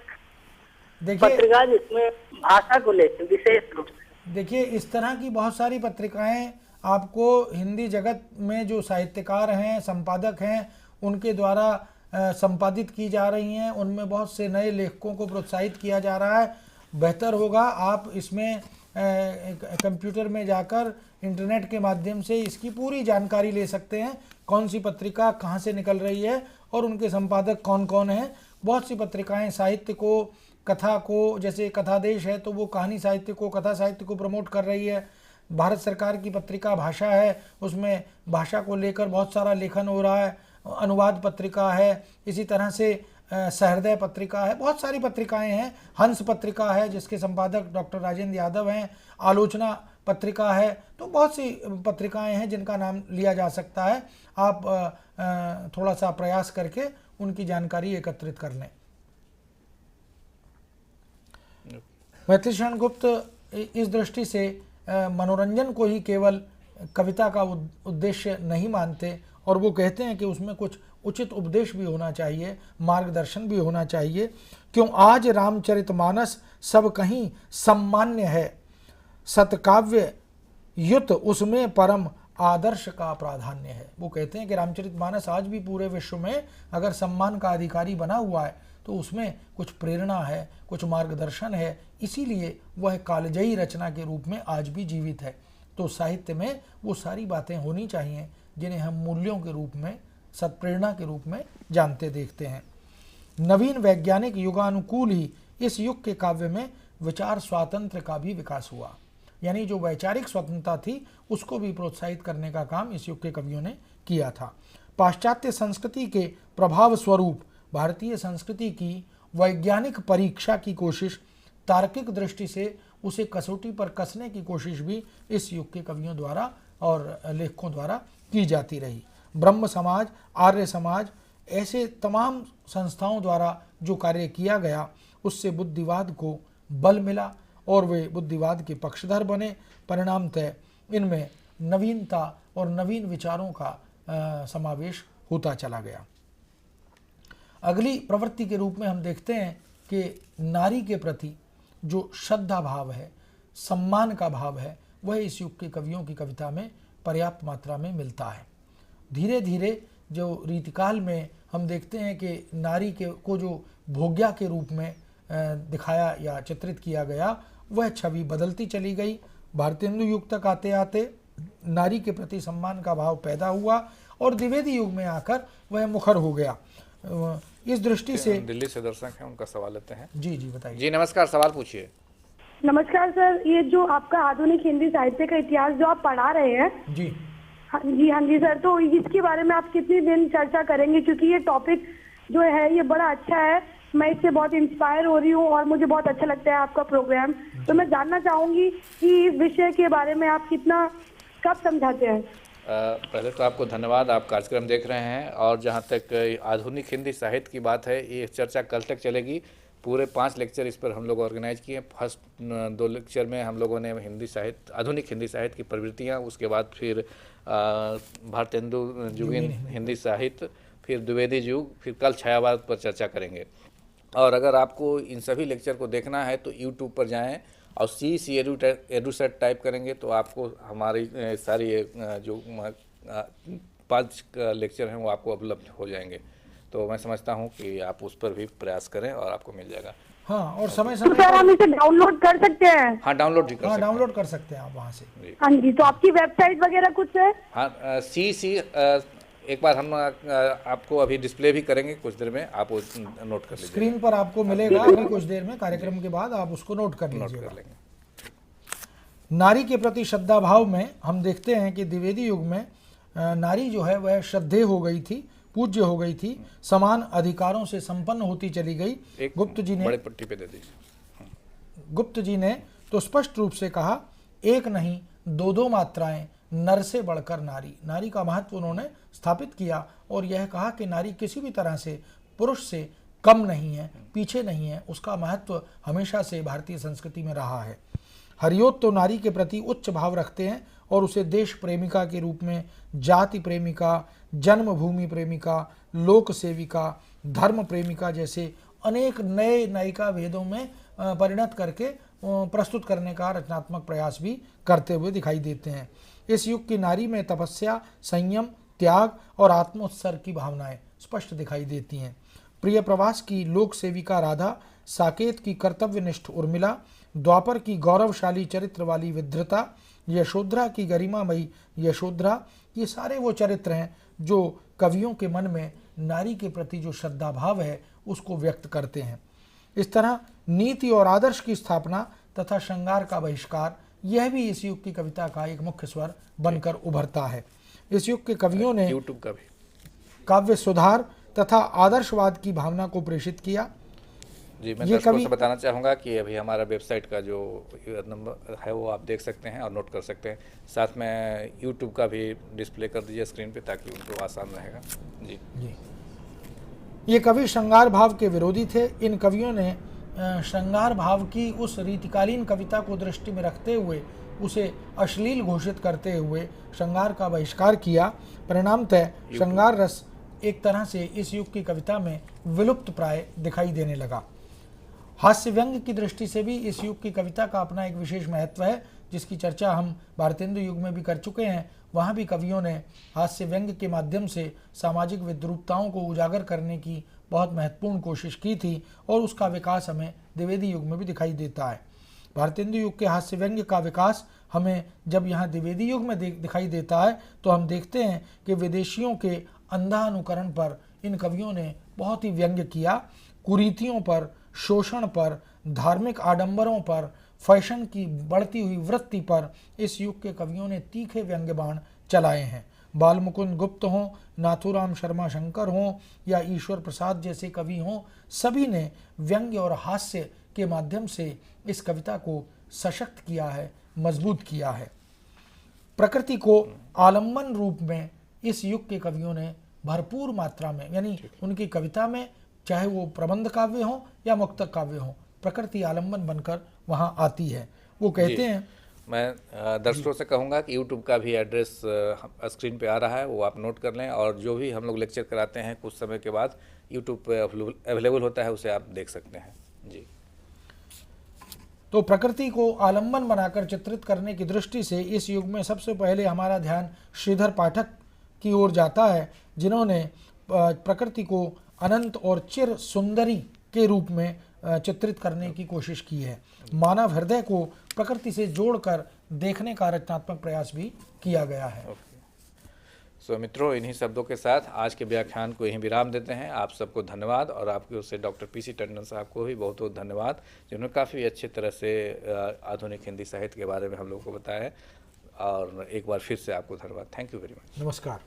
देखिए पत्रिका जिसमें भाषा को लेकर विशेष रूप से। देखिए इस तरह की बहुत सारी पत्रिकाएं आपको हिंदी जगत में जो साहित्यकार हैं, संपादक हैं, उनके द्वारा संपादित की जा रही हैं। उनमें बहुत से नए लेखकों को प्रोत्साहित किया जा रहा है। बेहतर होगा आप इसमें कंप्यूटर में जाकर इंटरनेट के माध्यम से इसकी पूरी जानकारी ले सकते हैं, कौन सी पत्रिका कहाँ से निकल रही है और उनके संपादक कौन कौन हैं। बहुत सी पत्रिकाएं साहित्य को, कथा को, जैसे कथादेश है तो वो कहानी साहित्य को, कथा साहित्य को प्रमोट कर रही है। भारत सरकार की पत्रिका भाषा है, उसमें भाषा को लेकर बहुत सारा लेखन हो रहा है। अनुवाद पत्रिका है, इसी तरह से सहृदय पत्रिका है, बहुत सारी पत्रिकाएं हैं। हंस पत्रिका है जिसके संपादक डॉक्टर राजेंद्र यादव हैं। आलोचना पत्रिका है। तो बहुत सी पत्रिकाएं हैं जिनका नाम लिया जा सकता है। आप थोड़ा सा प्रयास करके उनकी जानकारी एकत्रित कर लें। मैथिली शरण गुप्त इस दृष्टि से मनोरंजन को ही केवल कविता का उद्देश्य नहीं मानते और वो कहते हैं कि उसमें कुछ उचित उपदेश भी होना चाहिए, मार्गदर्शन भी होना चाहिए। क्यों आज रामचरितमानस सब कहीं सम्मान्य है, सतकाव्य युत उसमें परम आदर्श का प्राधान्य है। वो कहते हैं कि रामचरितमानस आज भी पूरे विश्व में अगर सम्मान का अधिकारी बना हुआ है तो उसमें कुछ प्रेरणा है, कुछ मार्गदर्शन है, इसीलिए वह कालजयी रचना के रूप में आज भी जीवित है। तो साहित्य में वो सारी बातें होनी चाहिए जिन्हें हम मूल्यों के रूप में, सत्प्रेरणा के रूप में जानते देखते हैं। नवीन वैज्ञानिक युगानुकूल ही इस युग के काव्य में विचार स्वातंत्र्य का भी विकास हुआ, यानी जो वैचारिक स्वतंत्रता थी उसको भी प्रोत्साहित करने का काम इस युग के कवियों ने किया था। पाश्चात्य संस्कृति के प्रभाव स्वरूप भारतीय संस्कृति की वैज्ञानिक परीक्षा की कोशिश, तार्किक दृष्टि से उसे कसौटी पर कसने की कोशिश भी इस युग के कवियों द्वारा और लेखकों द्वारा की जाती रही। ब्रह्म समाज, आर्य समाज, ऐसे तमाम संस्थाओं द्वारा जो कार्य किया गया उससे बुद्धिवाद को बल मिला और वे बुद्धिवाद के पक्षधर बने। परिणामतः इनमें नवीनता और नवीन विचारों का समावेश होता चला गया। अगली प्रवृत्ति के रूप में हम देखते हैं कि नारी के प्रति जो श्रद्धा भाव है, सम्मान का भाव है, वह इस युग के कवियों की कविता में पर्याप्त मात्रा में मिलता है। धीरे धीरे जो रीतिकाल में हम देखते हैं कि नारी को जो भोग्या के रूप में दिखाया या चित्रित किया गया, वह छवि बदलती चली गई। भारतेंदु युग तक आते आते नारी के प्रति सम्मान का भाव पैदा हुआ और द्विवेदी युग में आकर वह मुखर हो गया। इस दृष्टि से दिल्ली से दर्शक हैं, उनका सवाल लेते हैं। जी बताइए। जी नमस्कार, सवाल पूछिए। नमस्कार सर, ये जो आपका आधुनिक हिंदी साहित्य का इतिहास जो आप पढ़ा रहे हैं, जी हाँ जी सर, तो इसके बारे में आप कितनी दिन चर्चा करेंगे? क्योंकि ये टॉपिक जो है ये बड़ा अच्छा है, मैं इससे बहुत इंस्पायर हो रही हूँ और मुझे बहुत अच्छा लगता है आपका प्रोग्राम। तो मैं जानना चाहूंगी कि इस विषय के बारे में आप कितना कब समझाते हैं? पहले तो आपको धन्यवाद, आप कार्यक्रम देख रहे हैं। और जहाँ तक आधुनिक हिंदी साहित्य की बात है, ये चर्चा कल तक चलेगी। पूरे 5 लेक्चर इस पर हम लोग ऑर्गेनाइज किए। फर्स्ट 2 लेक्चर में हम लोगों ने हिंदी साहित्य, आधुनिक हिंदी साहित्य की प्रवृत्तियाँ, उसके बाद फिर भारतेंदु जुगीन हिंदी साहित्य, फिर द्विवेदी युग, फिर कल छायावाद पर चर्चा करेंगे। और अगर आपको इन सभी लेक्चर को देखना है तो यूट्यूब पर जाएं और CC एडुसेट टाइप करेंगे तो आपको हमारी सारी जो 5 लेक्चर हैं वो आपको उपलब्ध हो जाएंगे। तो मैं समझता हूँ कि आप उस पर भी प्रयास करें और आपको मिल जाएगा। हाँ, और समय तो सर हम इसे डाउनलोड कर सकते हैं? हाँ, डाउनलोड भी कर सकते हैं। डाउनलोड कर सकते हैं आप वहाँ से। हाँ जी, तो आपकी वेबसाइट वगैरह कुछ है? हाँ, CC एक बार हम आपको अभी डिस्प्ले भी करेंगे, कुछ देर में आप उस नोट कर लीजिए। स्क्रीन पर आपको मिलेगा अभी कुछ देर में, कार्यक्रम के बाद आप उसको नोट कर लीजिएगा। नारी के प्रति श्रद्धा भाव में हम देखते हैं कि द्विवेदी युग में नारी जो है वह श्रद्धेय हो गई थी, पूज्य हो गई थी, समान अधिकारों से संपन्न होती चली गई। गुप्त जी ने, बड़े पट्टी पे दे दीजिए। गुप्त जी ने तो स्पष्ट रूप से कहा, एक नहीं 2 मात्राएं, नर से बढ़कर नारी। नारी का महत्व उन्होंने स्थापित किया और यह कहा कि नारी किसी भी तरह से पुरुष से कम नहीं है, पीछे नहीं है, उसका महत्व हमेशा से भारतीय संस्कृति में रहा है। हरियोत तो नारी के प्रति उच्च भाव रखते हैं और उसे देश प्रेमिका के रूप में, जाति प्रेमिका, जन्मभूमि प्रेमिका, लोक सेविका, धर्म प्रेमिका जैसे अनेक नए नायिका भेदों में परिणत करके प्रस्तुत करने का रचनात्मक प्रयास भी करते हुए दिखाई देते हैं। इस युग की नारी में तपस्या, संयम, त्याग और आत्मोत्सर्ग की भावनाएं स्पष्ट दिखाई देती हैं। प्रिय प्रवास की लोक सेविका राधा, साकेत की कर्तव्यनिष्ठ उर्मिला, द्वापर की गौरवशाली चरित्र वाली विद्रता, यशोधरा की गरिमामयी यशोधरा, ये सारे वो चरित्र हैं जो कवियों के मन में नारी के प्रति जो श्रद्धा भाव है उसको व्यक्त करते हैं। इस तरह नीति और आदर्श की स्थापना तथा श्रृंगार का बहिष्कार, यह भी इस युग की कविता का एक मुख्य स्वर बनकर उभरता है। इस युग के कवियों ने यूट्यूब का भी काव्य सुधार तथा आदर्शवाद की भावना को प्रेषित किया। जी, मैं दर्शकों से बताना चाहूँगा कि अभी हमारा वेबसाइट का जो नंबर है वो आप देख सकते हैं और नोट कर सकते हैं। साथ में यूट्यूब का भी डिस्प्ले कर दीजिए स्क्रीन पे ताकि उनको आसान रहेगा। जी जी, ये कवि श्रृंगार भाव के विरोधी थे। इन कवियों ने श्रृंगार भाव की उस रीतिकालीन कविता को दृष्टि में रखते हुए उसे अश्लील घोषित करते हुए श्रृंगार का बहिष्कार किया। परिणामतः श्रृंगार रस एक तरह से इस युग की कविता में विलुप्त प्राय दिखाई देने लगा। हास्य व्यंग की दृष्टि से भी इस युग की कविता का अपना एक विशेष महत्व है, जिसकी चर्चा हम भारतेंदु युग में भी कर चुके हैं। वहाँ भी कवियों ने हास्य व्यंग के माध्यम से सामाजिक विद्रूपताओं को उजागर करने की बहुत महत्वपूर्ण कोशिश की थी और उसका विकास हमें द्विवेदी युग में भी दिखाई देता है। भारतेंदु युग के हास्य व्यंग का विकास हमें जब यहाँ द्विवेदी युग में दिखाई देता है तो हम देखते हैं कि विदेशियों के अंधा अनुकरण पर इन कवियों ने बहुत ही व्यंग्य किया। कुरीतियों पर, शोषण पर, धार्मिक आडंबरों पर, फैशन की बढ़ती हुई वृत्ति पर इस युग के कवियों ने तीखे व्यंग्य बाण चलाए हैं। बालमुकुंद गुप्त हों, नाथुराम शर्मा शंकर हों या ईश्वर प्रसाद जैसे कवि हों, सभी ने व्यंग्य और हास्य के माध्यम से इस कविता को सशक्त किया है, मजबूत किया है। प्रकृति को आलम्बन रूप में इस युग के कवियों ने भरपूर मात्रा में, यानी उनकी कविता में चाहे वो प्रबंध काव्य हो या मुक्तक काव्य हो, प्रकृति आलम्बन बनकर वहाँ आती है। वो कहते हैं, मैं दर्शकों से कहूँगा कि यूट्यूब का भी एड्रेस स्क्रीन पे आ रहा है, वो आप नोट कर लें और जो भी हम लोग लेक्चर कराते हैं कुछ समय के बाद यूट्यूब पे अवेलेबल होता है, उसे आप देख सकते हैं। जी, तो प्रकृति को आलम्बन बनाकर चित्रित करने की दृष्टि से इस युग में सबसे पहले हमारा ध्यान श्रीधर पाठक की ओर जाता है, जिन्होंने प्रकृति को अनंत और चिर सुंदरी के रूप में चित्रित करने की कोशिश की है। मानव हृदय को प्रकृति से जोड़कर देखने का रचनात्मक प्रयास भी किया गया है। सो मित्रों, इन्हीं शब्दों के साथ आज के व्याख्यान को यहीं विराम देते हैं। आप सबको धन्यवाद और आपकी ओर से डॉक्टर पीसी टंडन साहब को भी बहुत बहुत धन्यवाद, जिन्होंने काफ़ी अच्छे तरह से आधुनिक हिंदी साहित्य के बारे में हम लोगों को बताया है। और एक बार फिर से आपको धन्यवाद। Thank you very much. नमस्कार।